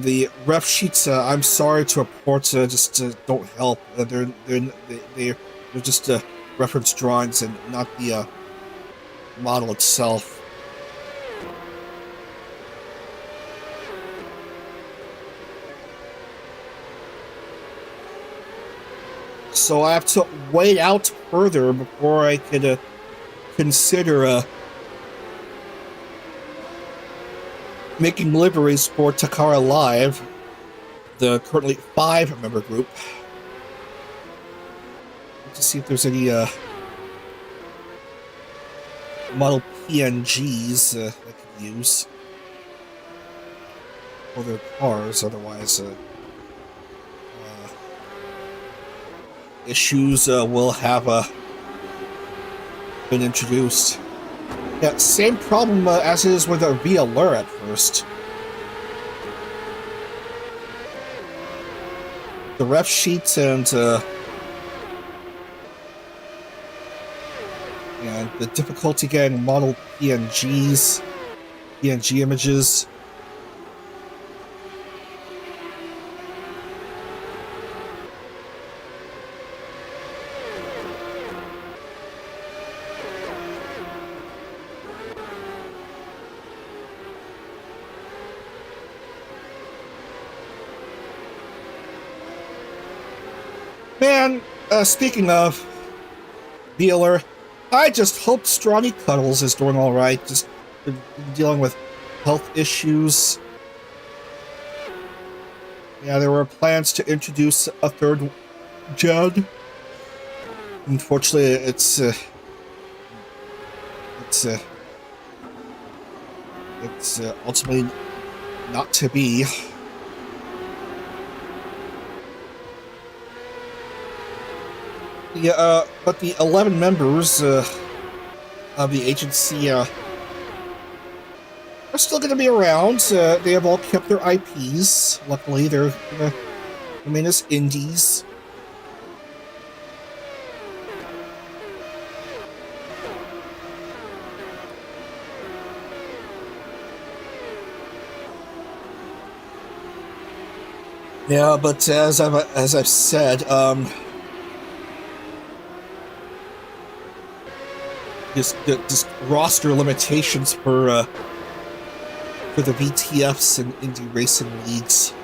the ref sheets, I'm sorry to report, just don't help. They're just reference drawings and not the model itself. So I have to wait out further before I could consider making liveries for Takara Live, the currently 5-member group. To see if there's any model PNGs I could use for their cars. Otherwise, issues will have been introduced. Yeah, same problem as it is with a VLR at first. The ref sheets and the difficulty getting model PNG images. Man, speaking of Beeler, I just hope Strongy Cuddles is doing alright, just dealing with health issues. Yeah, there were plans to introduce a 3rd gen. Unfortunately, it's ultimately not to be. Yeah, but the 11 members of the agency are still going to be around. They have all kept their IPs. Luckily, they're going to remain as indies. Yeah, but as I've said, just roster limitations for the VTFs and indie racing leagues.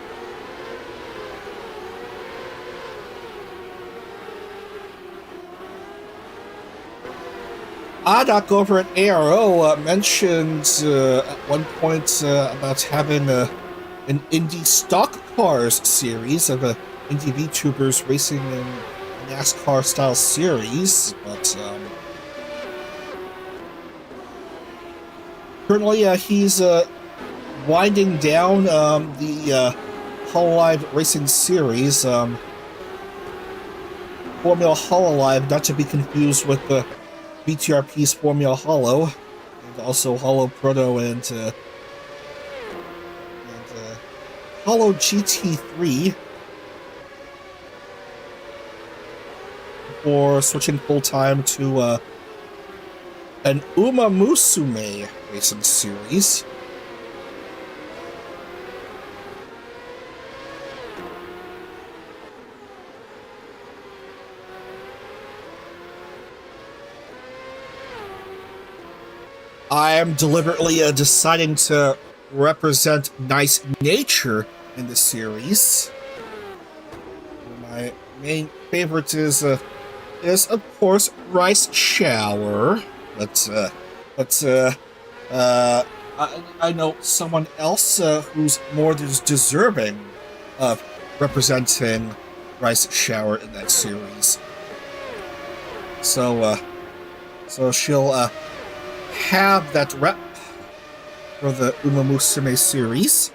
Adak over at ARO mentioned at one point about having an indie stock cars series of indie VTubers racing in NASCAR style series, but currently he's winding down the Hololive Racing Series. Formula Hololive, not to be confused with the VTRP's Formula Holo, and also Holo Proto and Holo GT3, before switching full-time to an Uma Musume Racing Series. I am deliberately deciding to represent nice nature in the series. My main favorite is of course Rice Shower, but I know someone else who's more deserving of representing Rice Shower in that series. So she'll have that rep for the Uma Musume series,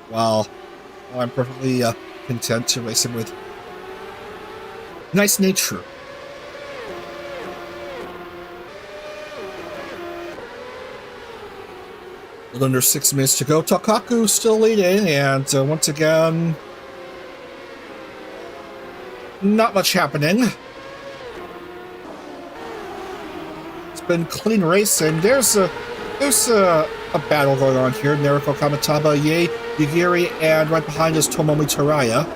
while I'm perfectly content to race him with nice nature. A little under 6 minutes to go. Takaku still leading, and once again, not much happening. It's been clean racing. There's a battle going on here. Nariko Kamataba, Ye, Yugiri, and right behind is Tomomi Taraya.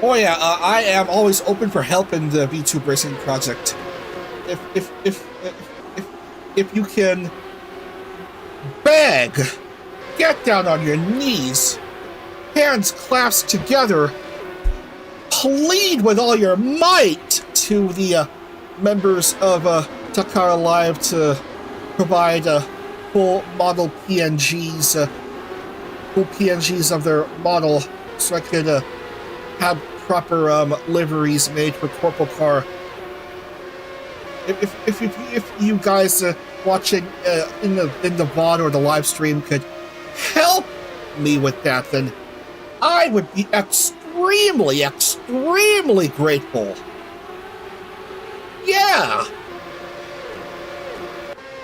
Oh yeah, I am always open for help in the VTube racing project. If you can beg, get down on your knees, hands clasped together, plead with all your might to the members of Takara Live to provide full model PNGs, full PNGs of their model, so I could have proper liveries made for CorpoCar. If you guys watching in the VOD or the live stream could help me with that, then I would be extremely grateful. Yeah.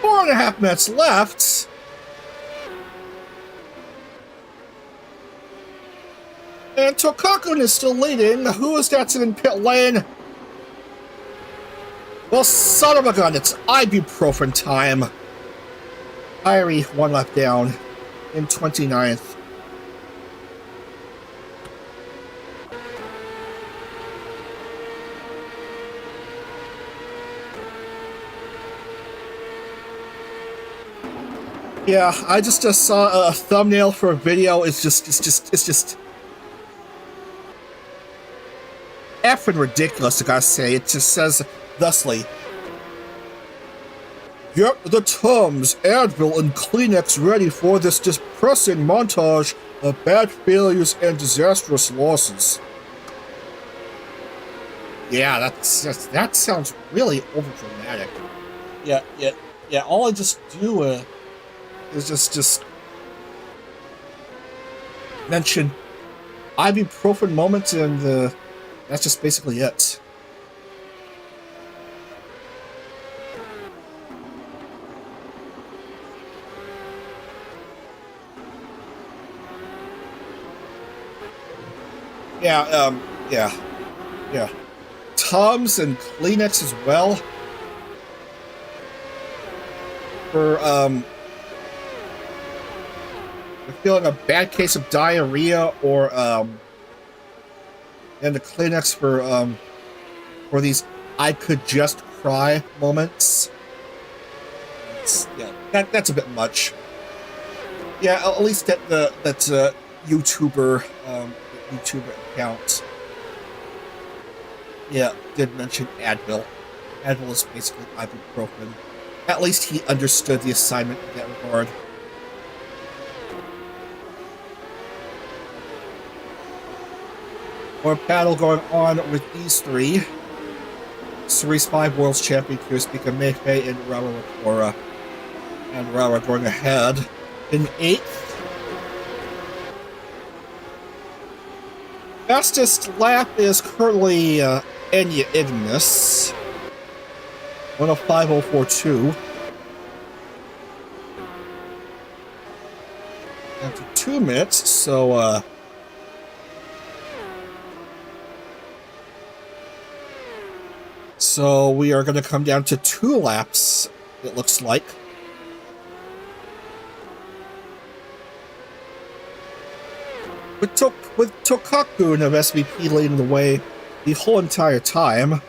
4.5 minutes left. And Tokakun is still leading. Who is that in pit lane? Well, son of a gun, it's ibuprofen time. Irie, 1 lap down in 29th. Yeah, I just saw a thumbnail for a video. It's just effing ridiculous, I gotta say. It just says thusly: "Get the Tums, Advil, and Kleenex ready for this depressing montage of bad failures and disastrous losses." Yeah, that sounds really overdramatic. Yeah. All I just do is just mention ibuprofen moments, and that's just basically it. Yeah. Tums and Kleenex as well. For feeling a bad case of diarrhea, or and the Kleenex for these I could just cry moments. That's a bit much. Yeah, at least that YouTuber account. Yeah, did mention Advil. Advil is basically ibuprofen. At least he understood the assignment in that regard. More battle going on with these three. Series 5 World's Champion Kiribika Meifei and Rawa Wakora. And Rawa going ahead in 8th. Fastest lap is currently Enya Ignis. 105.042. After 2 minutes, so we are going to come down to 2 laps, it looks like. with Tokakun of SVP leading the way the whole entire time.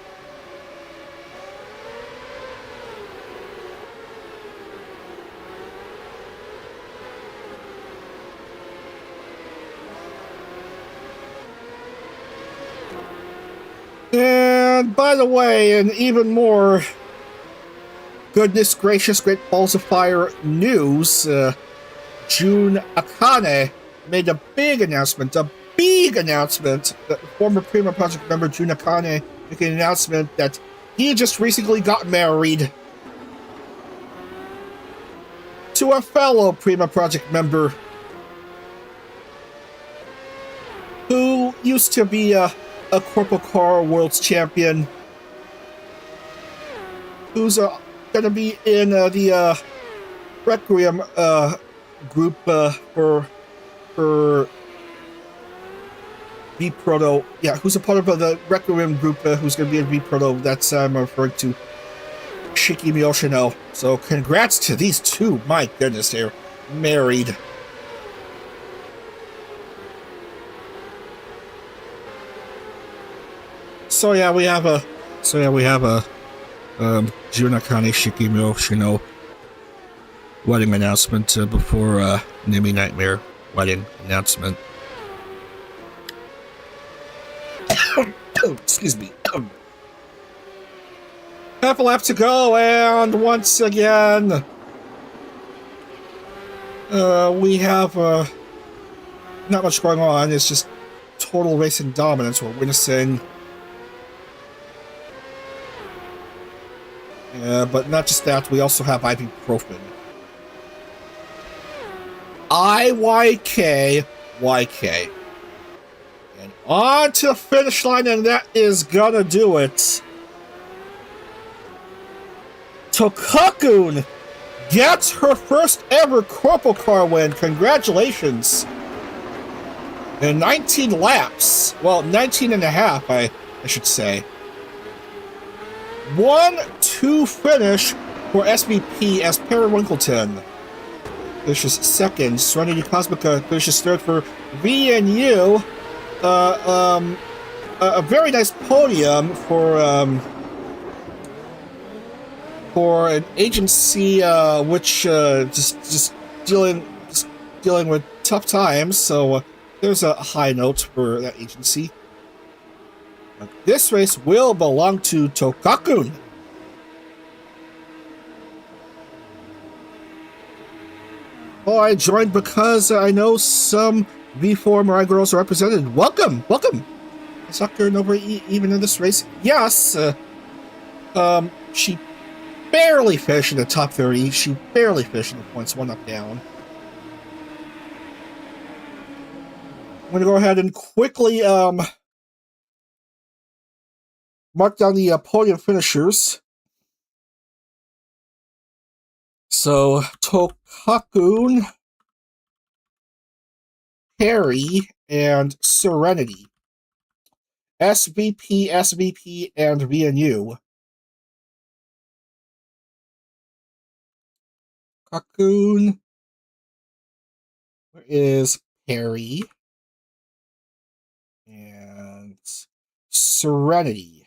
And by the way, and even more goodness gracious, great balls of fire news, Jun Akane made a big announcement, that former Prima Project member Jun Akane making an announcement that he just recently got married to a fellow Prima Project member who used to be a CorpoCar World's Champion, who's going to be in the Requiem group for V-Proto. Yeah, who's a part of the Requiem group who's going to be in V-Proto. That's I'm referring to Shiki Miyoshino. So congrats to these two. My goodness, they're married. So yeah, we have a Jun Akane Shiki Miyoshino wedding announcement before Nimi Nightmare wedding announcement. Excuse me. Half a lap to go, and once again, we have not much going on. It's just total racing dominance we're witnessing. But not just that, we also have ibuprofen. YK. And on to the finish line, and that is gonna do it. Tokakun gets her first ever CorpoCar win. Congratulations. In 19 laps. Well, 19 and a half, I should say. 1-2 finish for SVP as Perry Winkleton finishes second. Serenity Cosmica finishes third for VNU. A very nice podium for an agency which just dealing with tough times. So there's a high note for that agency. This race will belong to Tokakun. Oh, I joined because I know some V4 Mirai girls are represented. Welcome. Is Dr. Nova even in this race? Yes. She barely finished in the top 30. She barely finished in the points, one up down. I'm going to go ahead and quickly mark down the podium finishers. So, Tokakun, Harry, and Serenity. SVP, and VNU. Tokakun. Where is Harry? And Serenity.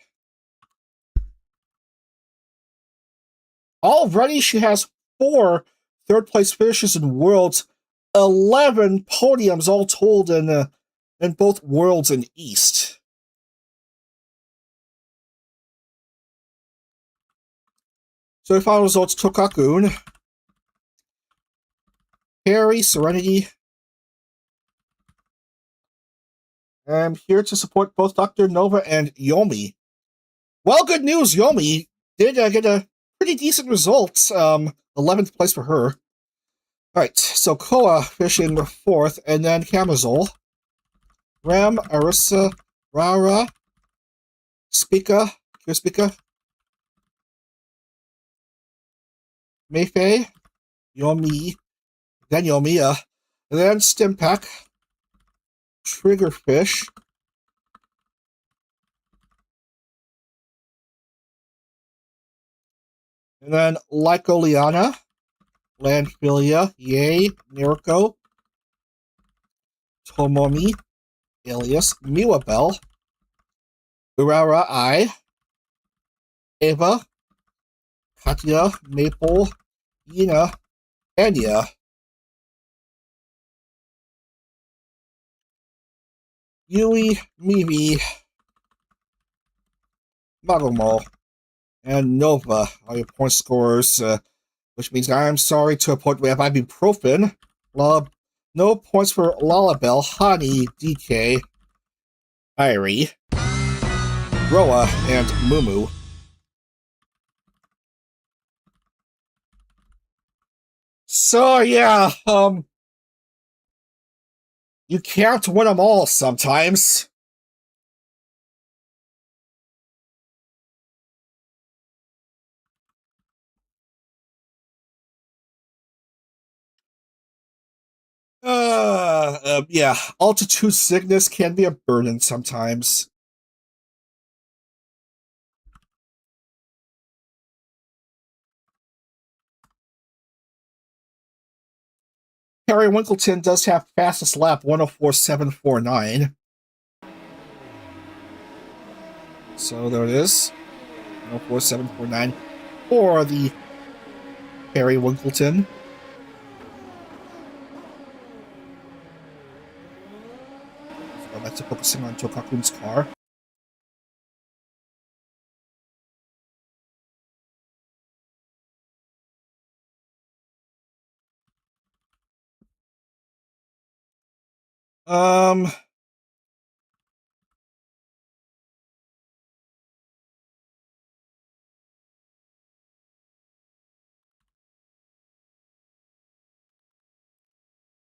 Already she has 4 third-place finishes in Worlds, 11 podiums all told in both Worlds and East. So the final results: Tokakun, Harry, Serenity. I'm here to support both Dr. Nova and Yomi. Well, good news, Yomi did get a pretty decent result. 11th place for her. Alright, so Koa finishing 4th, and then Camazole, Ram, Arissa, Rara, Spica, Mayfei, Yomi, then Yomiya, and then Stimpack, Triggerfish, and then Lycoliana, Landfilia, Yay, Mirko, Tomomi, alias Miwabel, Urara I, Ava, Katya, Maple, Yina, Anya, Yui, Mimi, Marumo, and Nova are your point scorers, which means I'm sorry to report we have ibuprofen. No points for Lalabelle, Hani, DK, Irie, Roa, and Mumu. So yeah, you can't win them all sometimes. Yeah, altitude sickness can be a burden sometimes. Harry Winkleton does have fastest lap 104.749. So there it is. 104.749 for the Harry Winkleton. Go back to focusing on Tokakun's car.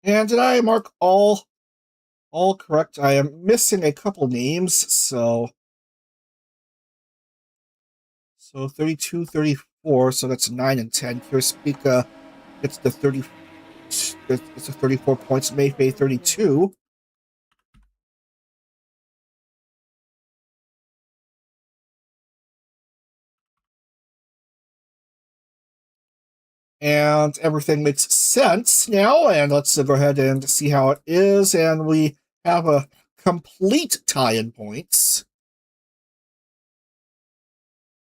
And did I mark all correct? I am missing a couple names, so 32, 34, so that's 9 and 10. Kirspika gets the 30. It's a 34 points. Mayfei 32. And everything makes sense now. And let's go ahead and see how it is. And we have a complete tie in points.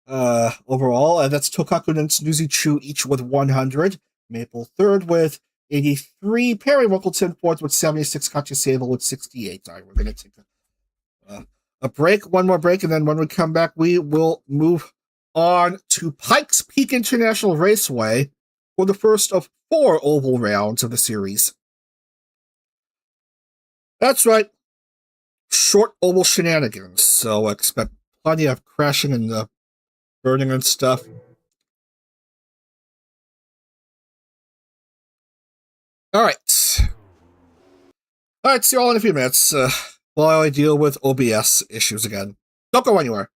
Overall, and that's Tokakun and Snuzy-Chu each with 100. Maple third with 83. Perry Winkleton fourth with 76. Katya Sable with 68. All right, we're going to take a break, one more break, and then when we come back, we will move on to Pikes Peak International Raceway for the first of 4 oval rounds of the series. That's right, short oval shenanigans, so expect plenty of crashing and burning and stuff. Alright, see you all in a few minutes while I deal with OBS issues again. Don't go anywhere.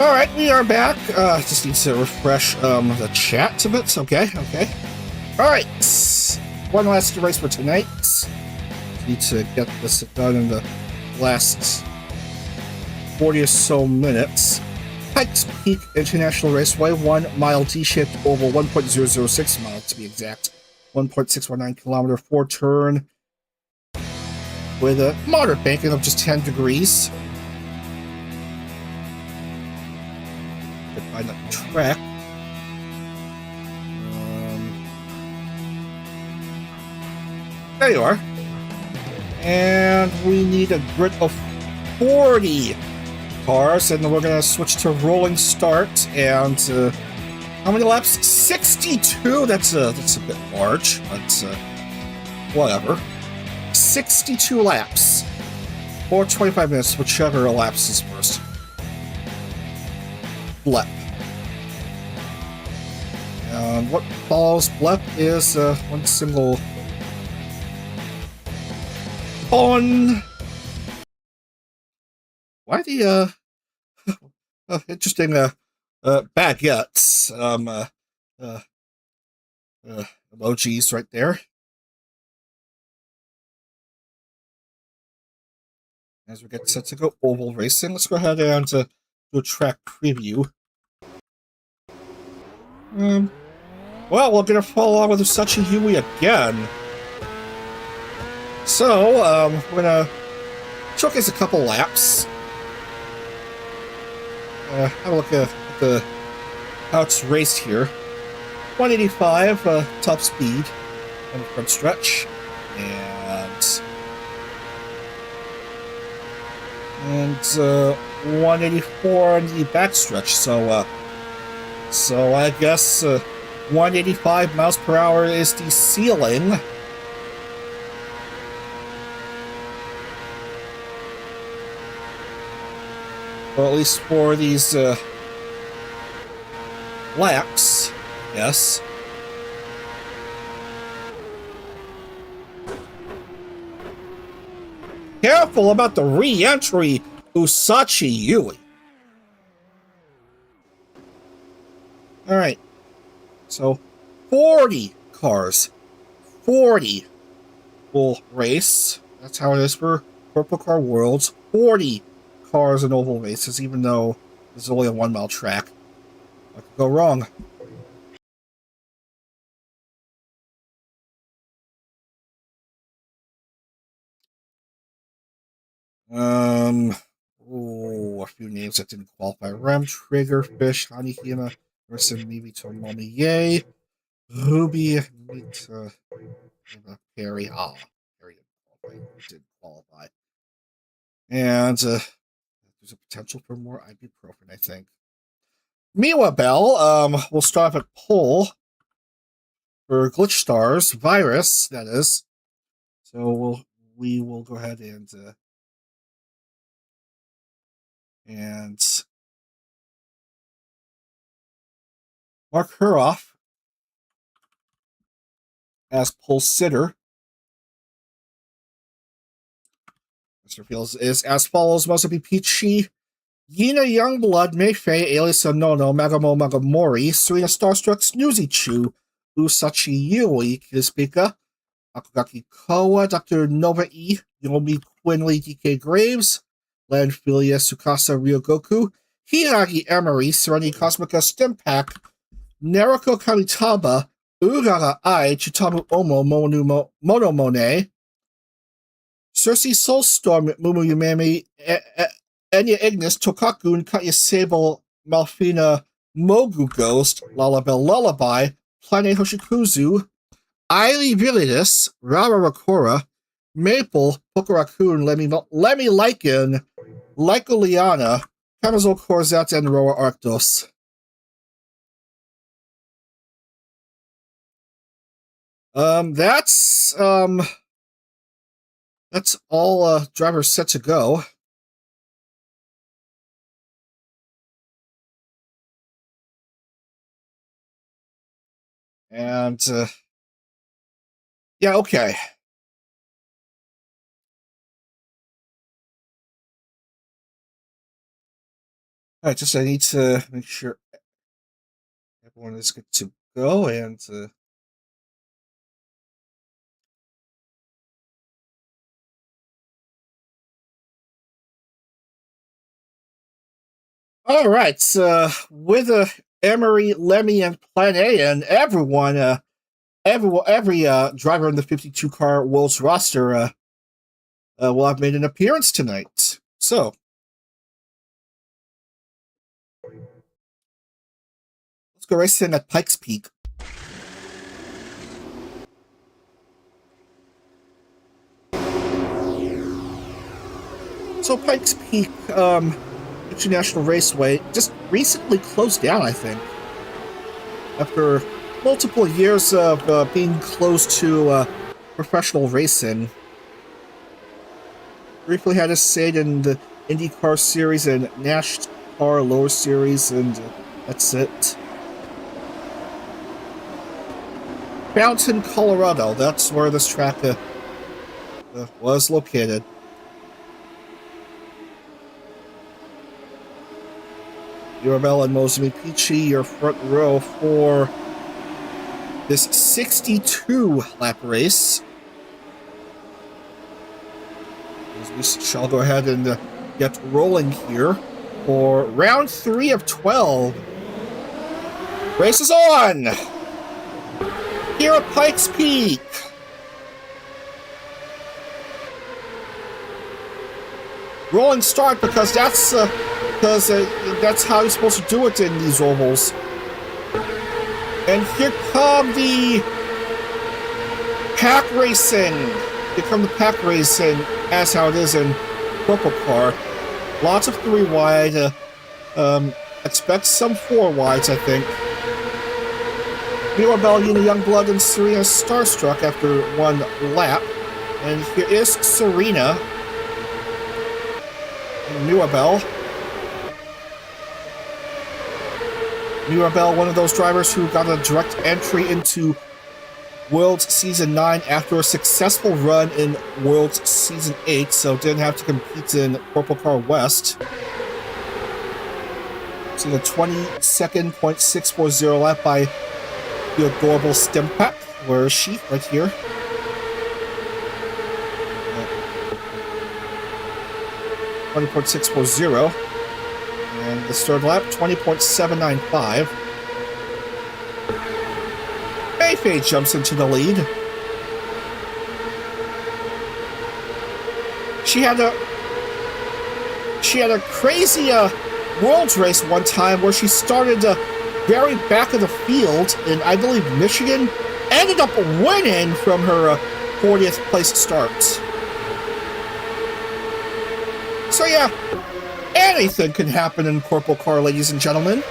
Alright, we are back. Just need to refresh the chat a bit. Okay. Alright. One last race for tonight. Need to get this done in the last 40 or so minutes. Pikes Peak International Raceway, 1 mile T-shaped oval, 1.006 miles to be exact. 1.619 kilometer, 4-turn with a moderate banking of just 10 degrees. find the track. There you are. And we need a grid of 40 cars, and then we're going to switch to rolling start. And how many laps? 62. That's a bit large, but whatever. 62 laps, or 25 minutes, whichever elapses first. Blep. And what follows Blep is one single on. Why the interesting baguettes emojis right there. As we get set to go oval racing, let's go ahead and do a track preview. Well, we're gonna follow along with Usachi Yui again. So, we're gonna showcase a couple laps. Have a look at how it's raced here. 185 top speed on the front stretch, and 184 on the back stretch. So I guess 185 miles per hour is the ceiling. Or at least for these laps, yes. Careful about the re-entry, Usachi Yui. Alright, so 40 cars, 40 will race. That's how it is for CorpoCar Worlds. 40 cars in oval races, even though there's only a 1 mile track. What could go wrong? A few names that didn't qualify. Rem, Triggerfish, Hanihina, Ursa, Mibi, Tomomi, Yay, Ruby, Perry, Perry didn't qualify. And there's a potential for more ibuprofen, I think. Miwa Bell, we'll start off at pole for Glitch Stars, Virus, that is. So we will go ahead and mark her off as pole sitter. Mr. Fields is as follows: Masabi Peachy, Yina Youngblood, Meifei, Alias Nono, Magamo Magamori, Serena Starstruck, Snoozy Chu, Usachi Yui, Kispika, Akugaki Koa, Dr. Nova E, Yomi Quinley, DK Graves, Landphilia, Tsukasa Ryogoku, Hiragi Emery, Sereni Cosmica, Stimpack, Naruko Kamitaba, Uraga Ai, Chitamu Omo, Monomone, Cersei Soulstorm, Mumu Yumemi, Enya Ignis, Tokaku, Katya Sable, Malfina, Mogu Ghost, Lullabelle Lullaby, Plane Hoshikuzu, Aili Vilidus, Rara Rakora, Maple, Pokorakun, Lemmy Lycan, Lycoliana, Camazo Corzat, and Roa Arctos. That's all drivers set to go. And yeah, okay. All right, I need to make sure everyone is good to go, and all right, with Emery, Lemmy, and Plan A, and everyone, every driver in the 52 car Worlds roster will have made an appearance tonight. So, Let's go racing at Pikes Peak. So Pikes Peak International Raceway just recently closed down, I think. After multiple years of being closed to professional racing. Briefly had a say in the IndieCar Series and NASCAR Lower Series, and that's it. Fountain, Colorado, that's where this track was located. Mirabel and Mozambique, your front row for this 62-lap race. We shall go ahead and get rolling here for round 3 of 12. Race is on! Here at Pikes Peak. Rolling start because that's how you're supposed to do it in these ovals. And here come the pack racing. Here come the pack racing, as how it is in CorpoCar. Lots of 3 wide. Expect some 4 wides, I think. Mirabel, Youngblood, and Serena starstruck after 1 lap. And here is Serena. And Mirabel, one of those drivers who got a direct entry into World Season 9 after a successful run in World Season 8, so didn't have to compete in CorpoCar West. Seeing a 22.640 lap by the adorable Stimpak. Where is she? Right here. 20.640. And the third lap, 20.795. Mayfair jumps into the lead. She had a crazy Worlds race one time where she started very back of the field in, I believe, Michigan. Ended up winning from her 40th place start. So yeah, anything can happen in CorpoCar, ladies and gentlemen.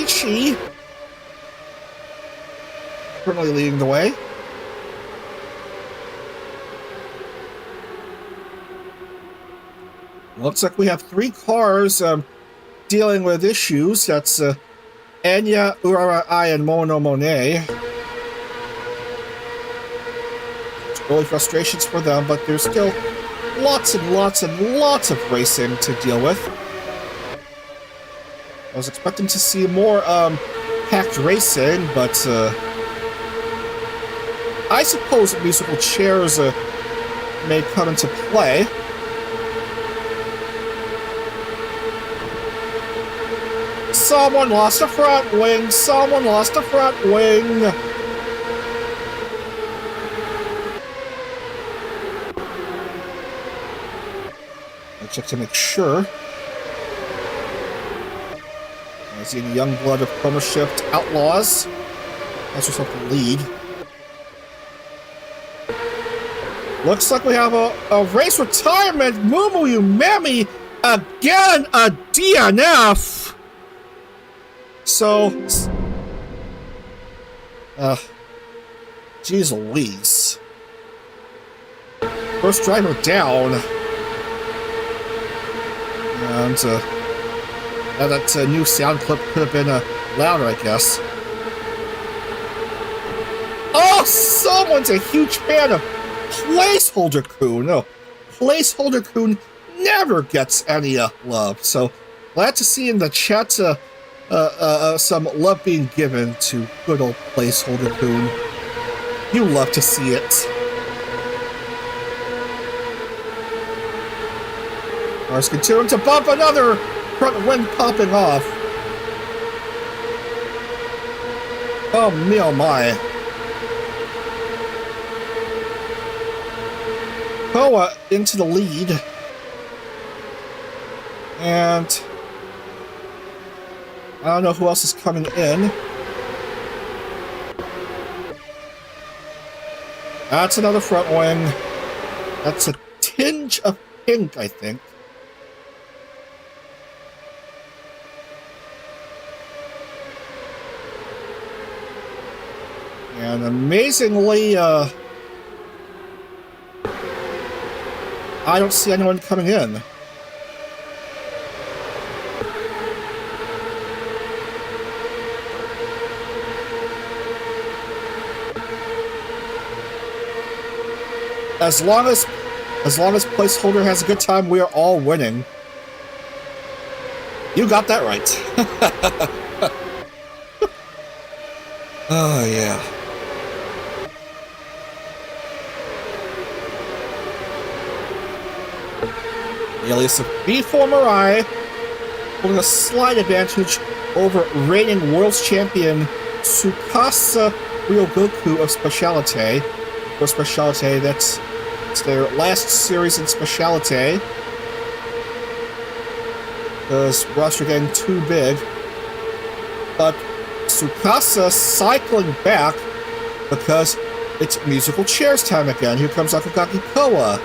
She currently leading the way. Looks like we have 3 cars dealing with issues. That's Enya, Urarai, and Mono Monet. Early frustrations for them, but there's still lots and lots and lots of racing to deal with. I was expecting to see more packed racing, but I suppose musical chairs may come into play. Someone lost a front wing! Someone lost a front wing! I'll check to make sure. I see the young blood of Chroma Shift Outlaws. That's just the lead. Looks like we have a race retirement. Mumu Umemi again, a DNF. So, geez Louise. First driver down. And that new sound clip could have been louder, I guess. Oh, someone's a huge fan of Placeholder Coon. No, Placeholder Coon never gets any love. So, glad to see in the chat some love being given to good old Placeholder Coon. You love to see it. Cars continuing to bump, another front wing popping off. Oh me, oh my. Koa into the lead. And I don't know who else is coming in. That's another front wing. That's a tinge of pink, I think. And amazingly, I don't see anyone coming in. As long as placeholder has a good time, we are all winning. You got that right. Oh yeah. Alias of B4 Mirai holding a slight advantage over reigning world's champion Tsukasa Ryogoku of Specialite. For Specialite, that's their last series in Specialite. Because roster getting too big. But Tsukasa cycling back because it's musical chairs time again. Here comes Akugaki Koa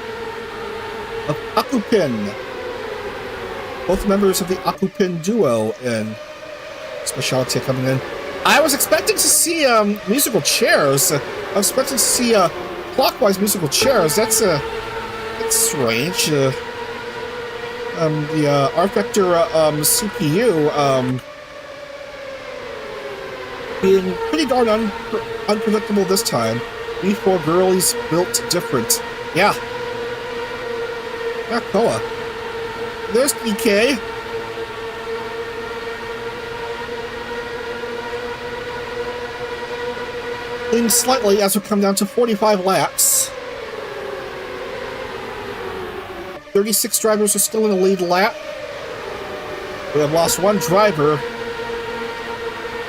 of Akupin. Both members of the Akupin duo in Specialty coming in. I was expecting to see musical chairs. I was expecting to see clockwise musical chairs. That's strange. The Art Vector CPU being pretty darn unpredictable this time. B4 girlies built different. Yeah. Yeah, Koa. There's DK. Leading slightly as we come down to 45 laps. 36 drivers are still in the lead lap. We have lost one driver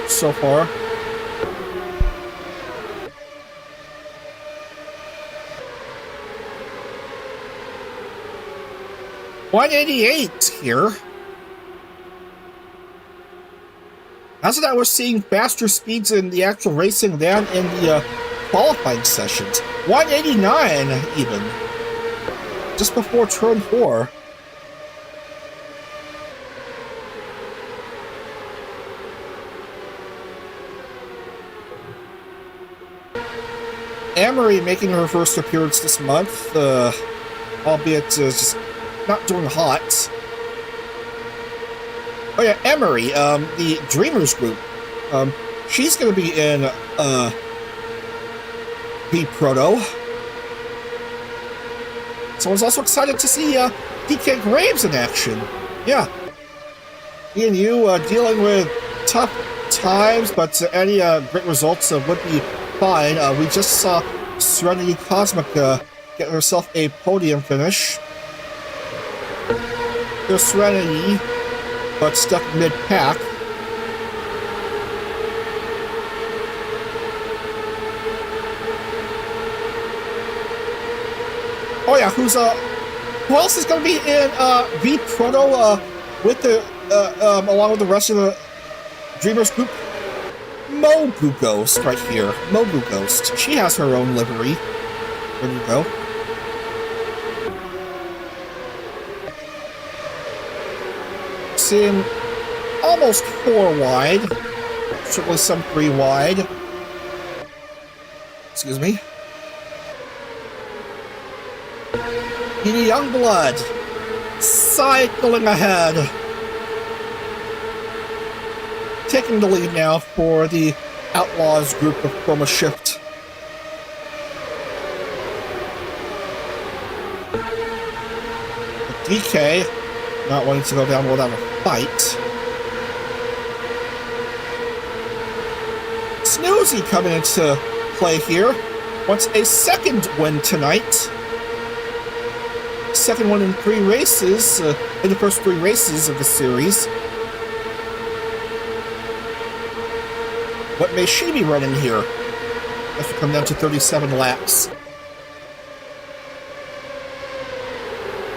so far. .188 here. How's it that we're seeing faster speeds in the actual racing than in the qualifying sessions? 189 even. Just before turn 4. Amory making her first appearance this month, albeit just not doing hot. Oh yeah, Emery, the Dreamers group. She's gonna be in B Proto. Someone's also excited to see DK Graves in action. Yeah. He and you dealing with tough times, but any great results would be fine. We just saw Serenity Cosmic get herself a podium finish. There's Serenity, but stuck mid-pack. Oh yeah, who else is going to be in V Proto with the along with the rest of the Dreamers group? Mogu Ghost right here. Mogu Ghost. She has her own livery. There you go. Seeing almost 4 wide. Certainly some 3 wide. Excuse me. Edie Youngblood cycling ahead. Taking the lead now for the Outlaws group of Chroma Shift. DK not wanting to go down without a fight. Snoozy coming into play here. Wants a second win tonight. Second one in 3 races, in the first 3 races of the series. What may she be running here? As we come down to 37 laps.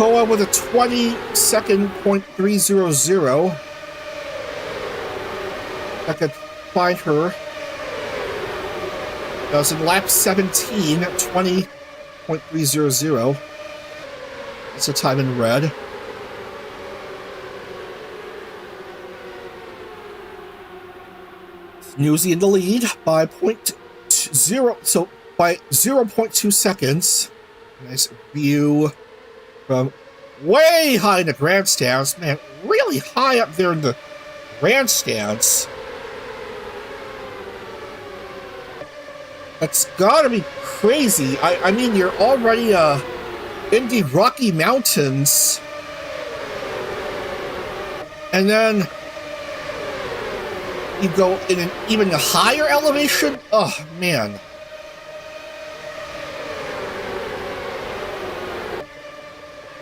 Koa with a 20-second.300. I could find her. That was in lap 17, 20.300. That's a time in red. Newsy in the lead by 0.2 seconds. Nice view from way high in the grandstands. Man, really high up there in the grandstands. That's gotta be crazy. I mean, you're already in the Rocky Mountains. And then you go in an even higher elevation? Oh, man.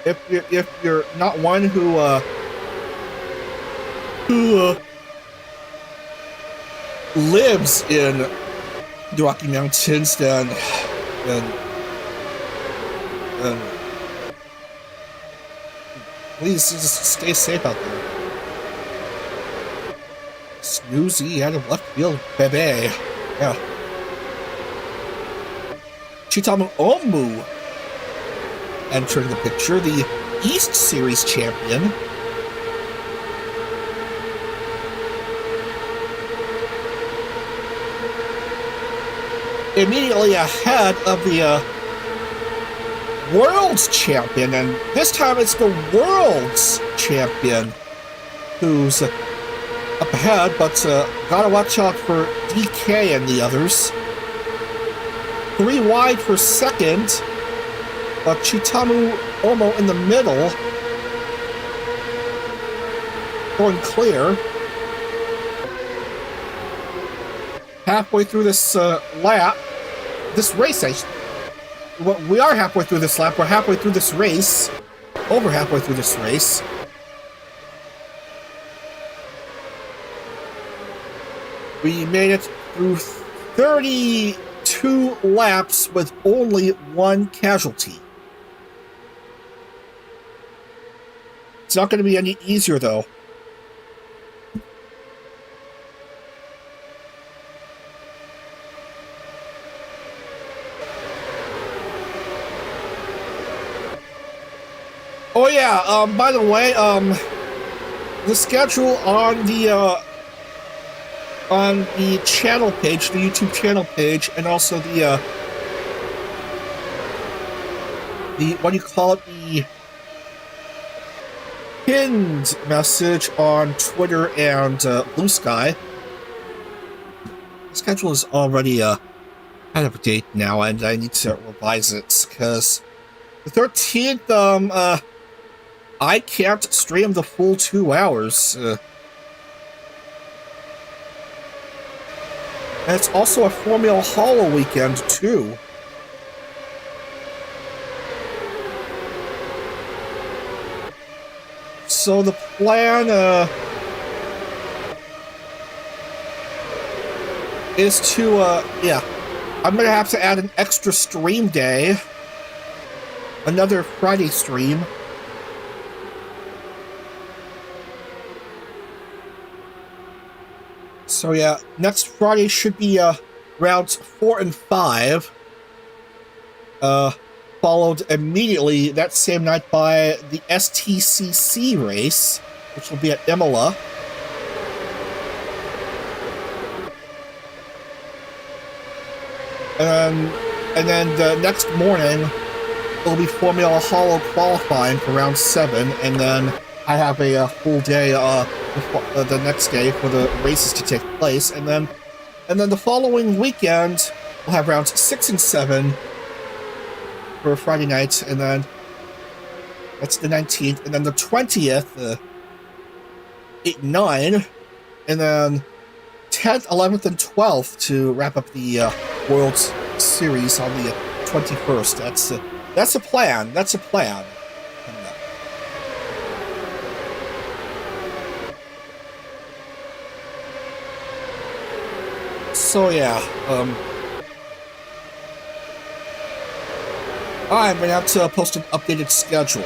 If you're not one who lives in the Rocky Mountains, then please just stay safe out there. Snoozy out of left field, bebe. Yeah. Chitamu Omu entering the picture, the East Series champion. Immediately ahead of the World's champion, and this time it's the World's champion who's up ahead, but gotta watch out for DK and the others. 3 wide for second, but Chitamu Omo in the middle, going clear. Halfway through this lap, this race, well, we are halfway through this lap, we're halfway through this race, over halfway through this race. We made it through 32 laps with only 1 casualty. It's not going to be any easier, though. Oh yeah, by the way, the schedule on the channel page, the YouTube channel page, and also the what do you call it, the pinned message on Twitter and Blue Sky. The schedule is already out of date now, and I need to revise it, because the 13th, I can't stream the full 2 hours. And it's also a Formula Hollow weekend, too. So the plan, is to, yeah, I'm gonna have to add an extra stream day. Another Friday stream. So yeah, next Friday should be rounds 4 and 5, followed immediately that same night by the STCC race, which will be at Imola. And then the next morning will be Formula Hollow qualifying for round 7, and then I have a full day the next day for the races to take place, and then the following weekend we'll have rounds 6 and 7 for Friday night, and then that's the 19th, and then the 20th, 8 and 9, and then 10th, 11th, and 12th to wrap up the World Series on the 21st. That's a plan. That's a plan. So yeah, I'm gonna have to post an updated schedule.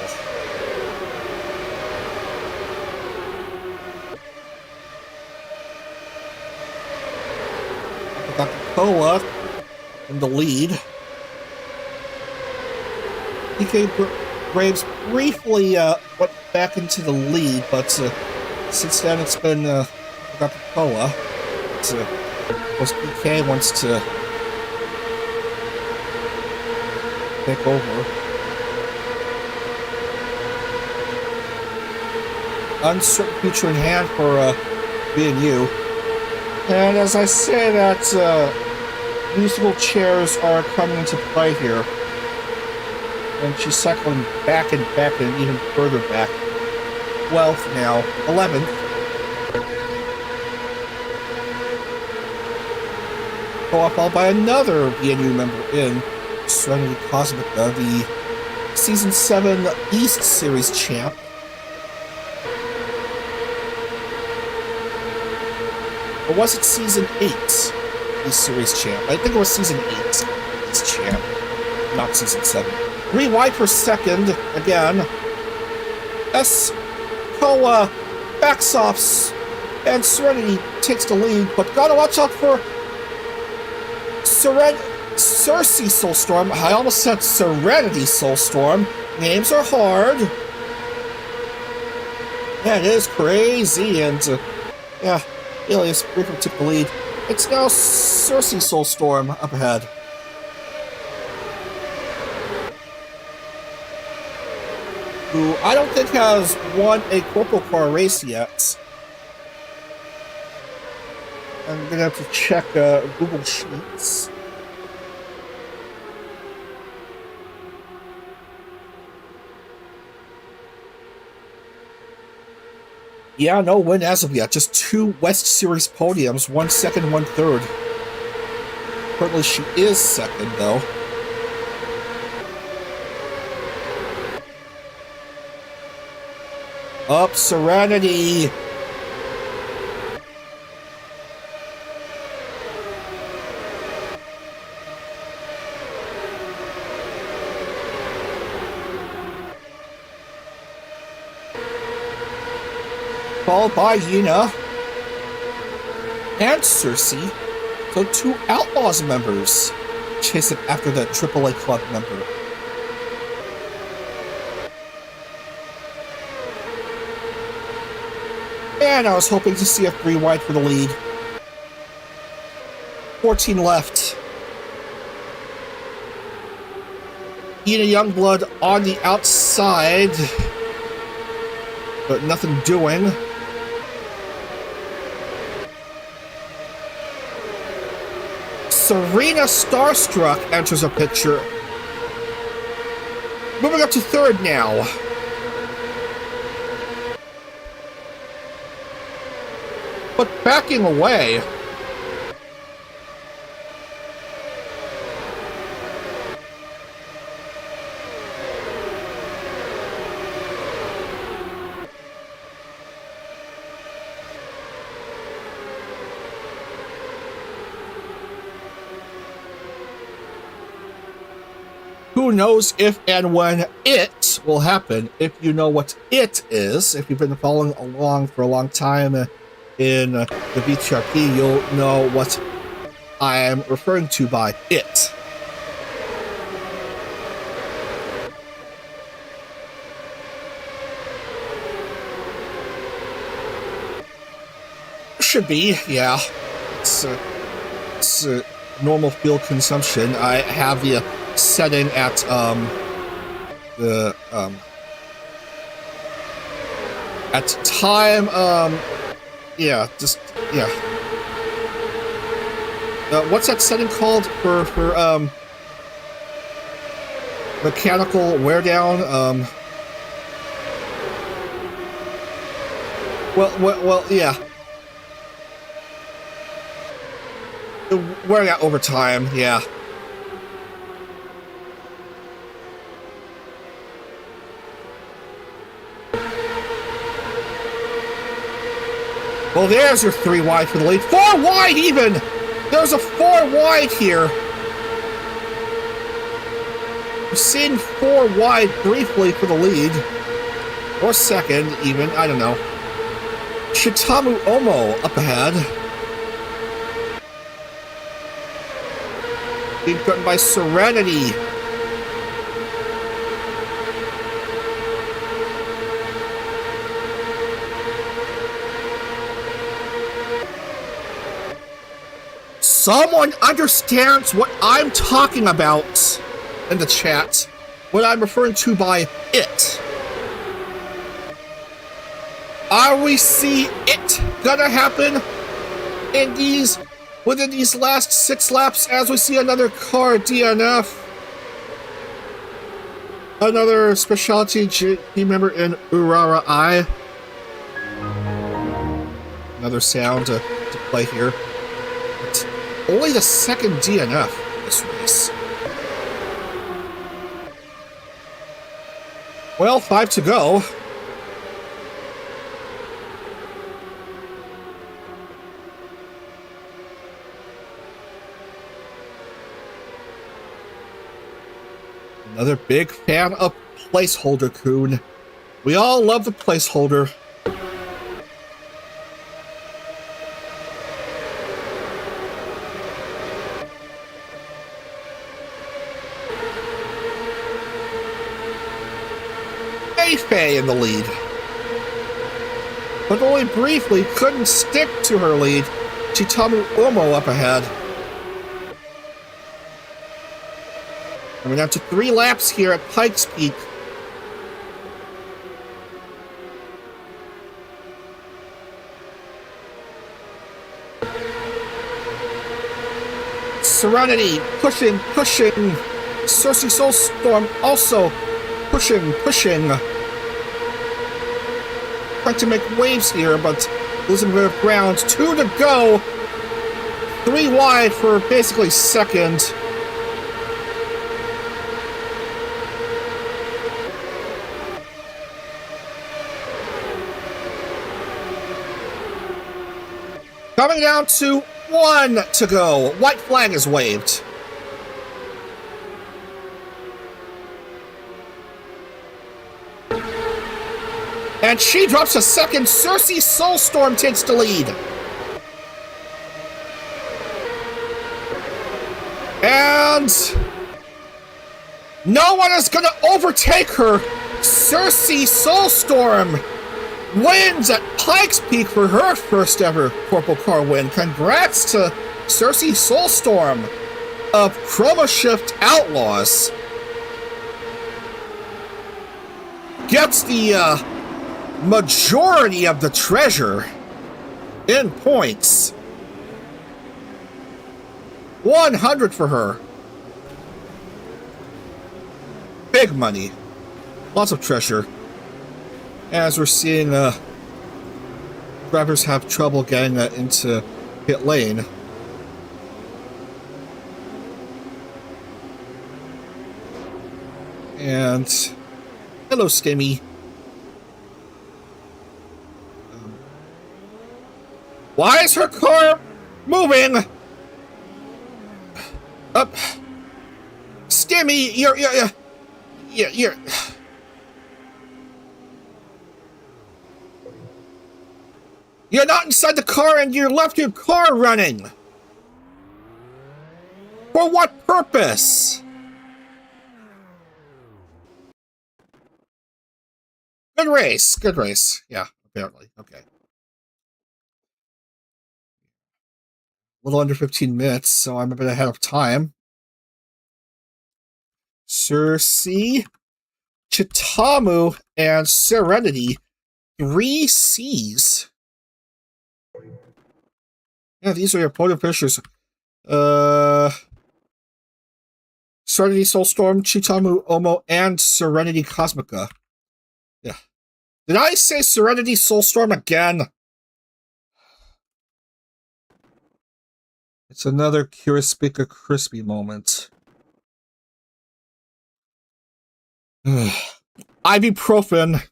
Koa in the lead. PK Braves briefly went back into the lead, but since then it's been got the Koa. Of course, PK wants to take over. Uncertain future in hand for B&U. And as I say that, musical chairs are coming into play here. And she's cycling back and even further back. 12th now, 11th. Followed by another B&U member in Serenity Cosmica, the Season 7 East Series champ. Or was it Season 8 East Series champ? I think it was Season 8 East champ, not Season 7. 3 wide per second, again. Koa backs off, and Serenity takes the lead, but gotta watch out for Cersei Soulstorm. I almost said Serenity Soulstorm. Names are hard. Yeah, it is crazy, and yeah, Elias briefly took the lead. It's now Cersei Soulstorm up ahead. Who I don't think has won a CorpoCar race yet. I'm gonna have to check Google Sheets. Yeah, no win as of yet. Just 2 West Series podiums, 1 second, 1 third. Currently she is second, though. Up Serenity! Followed by Yuna and Cersei. So 2 Outlaws members chasing after the AAA club member. And I was hoping to see a 3 wide for the lead. 14 left. Yuna Youngblood on the outside, but nothing doing. Serena Starstruck enters a picture. Moving up to 3rd now. But backing away. Who knows if and when it will happen? If you know what it is, if you've been following along for a long time in the VTRP, you'll know what I am referring to by it. Should be, yeah. It's normal fuel consumption. I have the setting at at time, yeah, just, yeah. What's that setting called for mechanical wear down? Well, yeah. Wearing out over time, yeah. Well, there's your 3 wide for the lead. 4 wide even! There's a 4 wide here. We've seen 4 wide briefly for the lead. Or second, even. I don't know. Shitamu Omo up ahead. being threatened by Serenity. Someone understands what I'm talking about in the chat, what I'm referring to by it. Are we see it gonna happen within these last 6 laps as we see another car DNF? Another specialty GP member in Urara I. Another sound to play here. But only the second DNF in this race. Well, 5 to go. Another big fan of placeholder, Coon. We all love the placeholder. Fei in the lead, but only briefly, couldn't stick to her lead. Chitamu Omo up ahead. And we're down to 3 laps here at Pikes Peak. Serenity pushing. Cersei Soulstorm also pushing. Trying to make waves here, but losing a bit of ground. 2 to go. 3 wide for basically second. Coming down to 1 to go. White flag is waved. And she drops a second. Cersei Soulstorm takes the lead. And no one is going to overtake her. Cersei Soulstorm wins at Pikes Peak for her first ever CorpoCar win. Congrats to Cersei Soulstorm of Chroma Shift Outlaws. Gets the majority of the treasure in points. 100 for her. Big money. Lots of treasure. As we're seeing drivers have trouble getting into pit lane. And hello, Stimmy. Why is her car moving? Up, Stimmy, you're. You're not inside the car and you left your car running. For what purpose? Good race. Yeah, apparently. Okay. A little under 15 minutes, so I'm a bit ahead of time. Cersei, Chitamu, and Serenity. 3 C's. Yeah, these are your podium finishers. Serenity Soulstorm, Chitamu Omo, and Serenity Cosmica. Yeah. Did I say Serenity Soulstorm again? It's another Kirispika Crispy moment. Ibuprofen.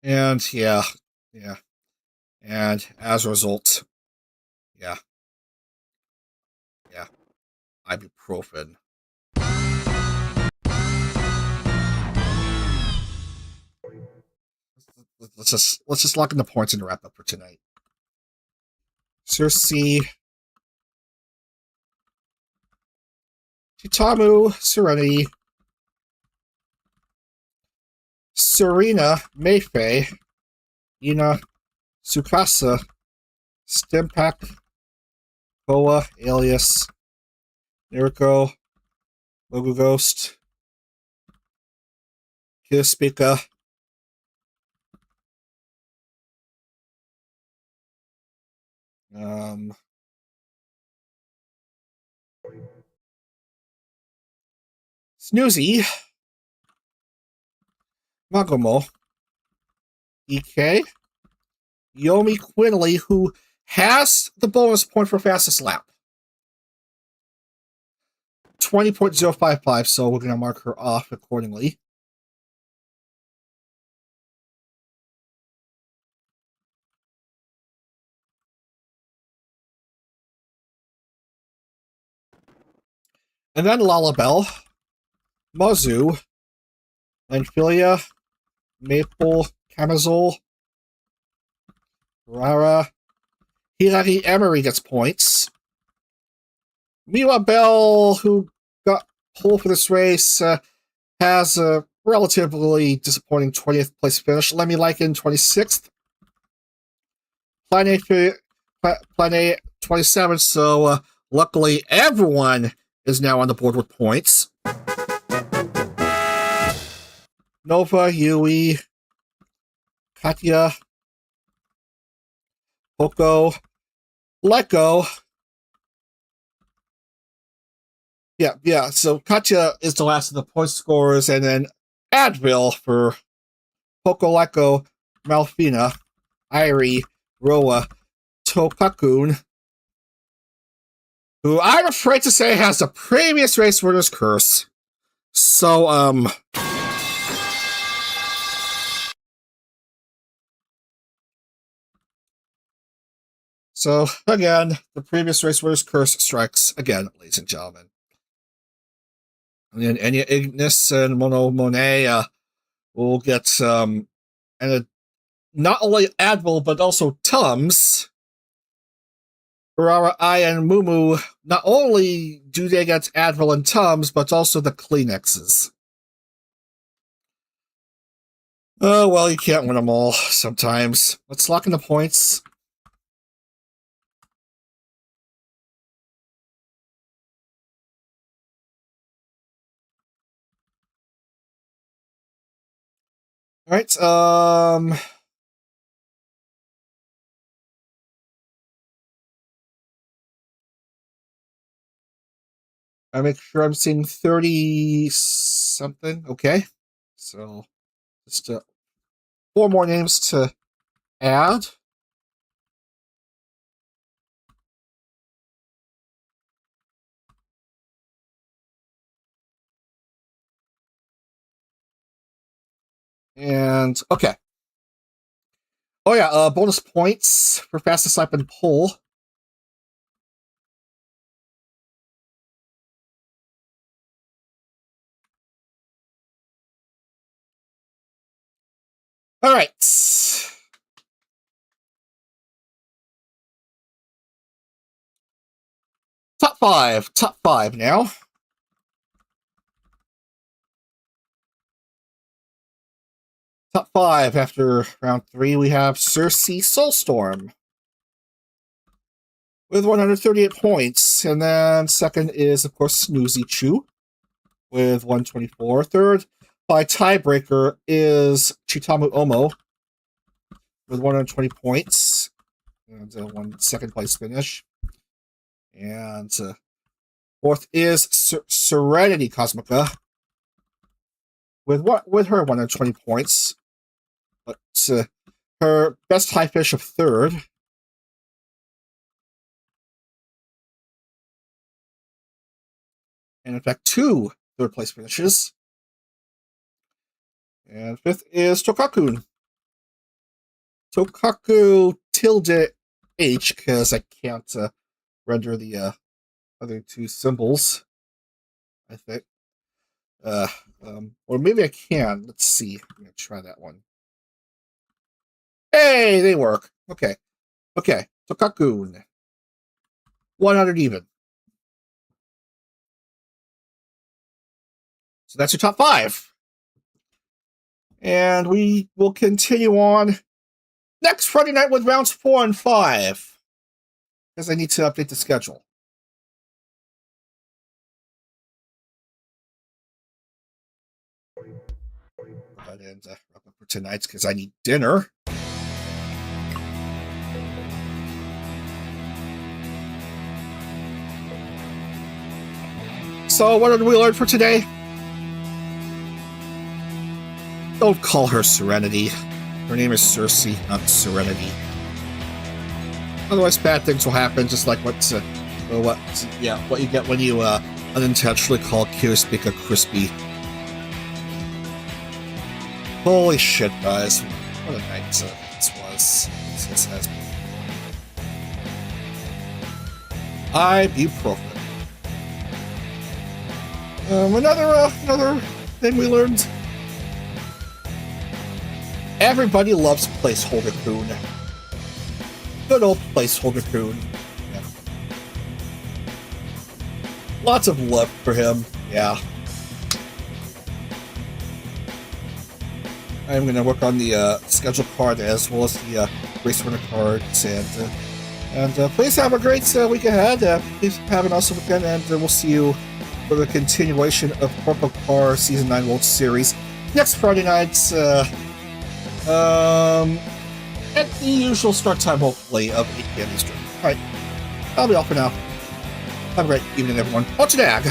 And yeah. And as a result, yeah, ibuprofen. let's just lock in the points and wrap up for tonight. Circe, Chitamu, Serenity, Serena, Mayfei, Ina, Tsukasa, Stimpak, Koa, Alias, Mirko, Mogu Ghost, Kispika, Snoozy, Magomo, EK, Yomi Quinley, who has the bonus point for fastest lap. 20.055, so we're going to mark her off accordingly. And then Lalabelle, Mazu, Amphilia, Maple, Camazole, Rara, Hilary Emery gets points. Miwa Bell, who got pole for this race, has a relatively disappointing 20th place finish. Lemmy Lycan, 26th. Plane 27th, so luckily everyone is now on the board with points. Nova, Yui, Katya, Poco, Leko. Yeah, so Katya is the last of the point scorers, and then Advil for Poco, Leko, Malfina, Irie, Roa, Tokakun, who I'm afraid to say has the previous race winner's curse. So, So, again, the previous race winner's curse strikes again, ladies and gentlemen. And then Enya Ignis and Mono Monet will get and not only Advil, but also Tums. Urara, I, and Mumu, not only do they get Advil and Tums, but also the Kleenexes. Oh, well, you can't win them all sometimes. Let's lock in the points. All right, I make sure I'm seeing 30-something. Okay, so just 4 more names to add. And, okay. Oh, yeah, bonus points for fastest lap and pole. All right. Top five now. Top 5 after round 3, we have Cersei Soulstorm with 138 points. And then second is, of course, Snoozy Chew with 124. Third, by tiebreaker, is Chitamu Omo with 120 points. And one second place finish. And fourth is Serenity Cosmica with her 120 points. But her best high finish of third. And in fact, 2 third place finishes. And fifth is Tokakun. Tokaku tilde H, because I can't render the other 2 symbols, I think. Or maybe I can. Let's see. I'm going to try that one. Hey, they work. Okay. Okay. So Cocoon. 100 even. So that's your top 5. And we will continue on next Friday night with rounds 4 and 5. Because I need to update the schedule. That ends up for tonight's because I need dinner. So what did we learn for today? Don't call her Serenity. Her name is Cersei, not Serenity. Otherwise, bad things will happen, just like what you get when you unintentionally call Kierspeak a crispy. Holy shit, guys! What a night this was. This has been. Ibuprofen. Another thing we learned. Everybody loves Placeholder Coon. Good old Placeholder Coon. Yeah. Lots of love for him. Yeah. I'm going to work on the schedule card as well as the race winner cards. And please have a great week ahead. Please have an awesome weekend. And we'll see you for the continuation of CorpoCar Season 9 World Series next Friday nights. At the usual start time, hopefully, of 8 p.m. Eastern. Alright, that'll be all for now. Have a great evening, everyone. Watch your dag!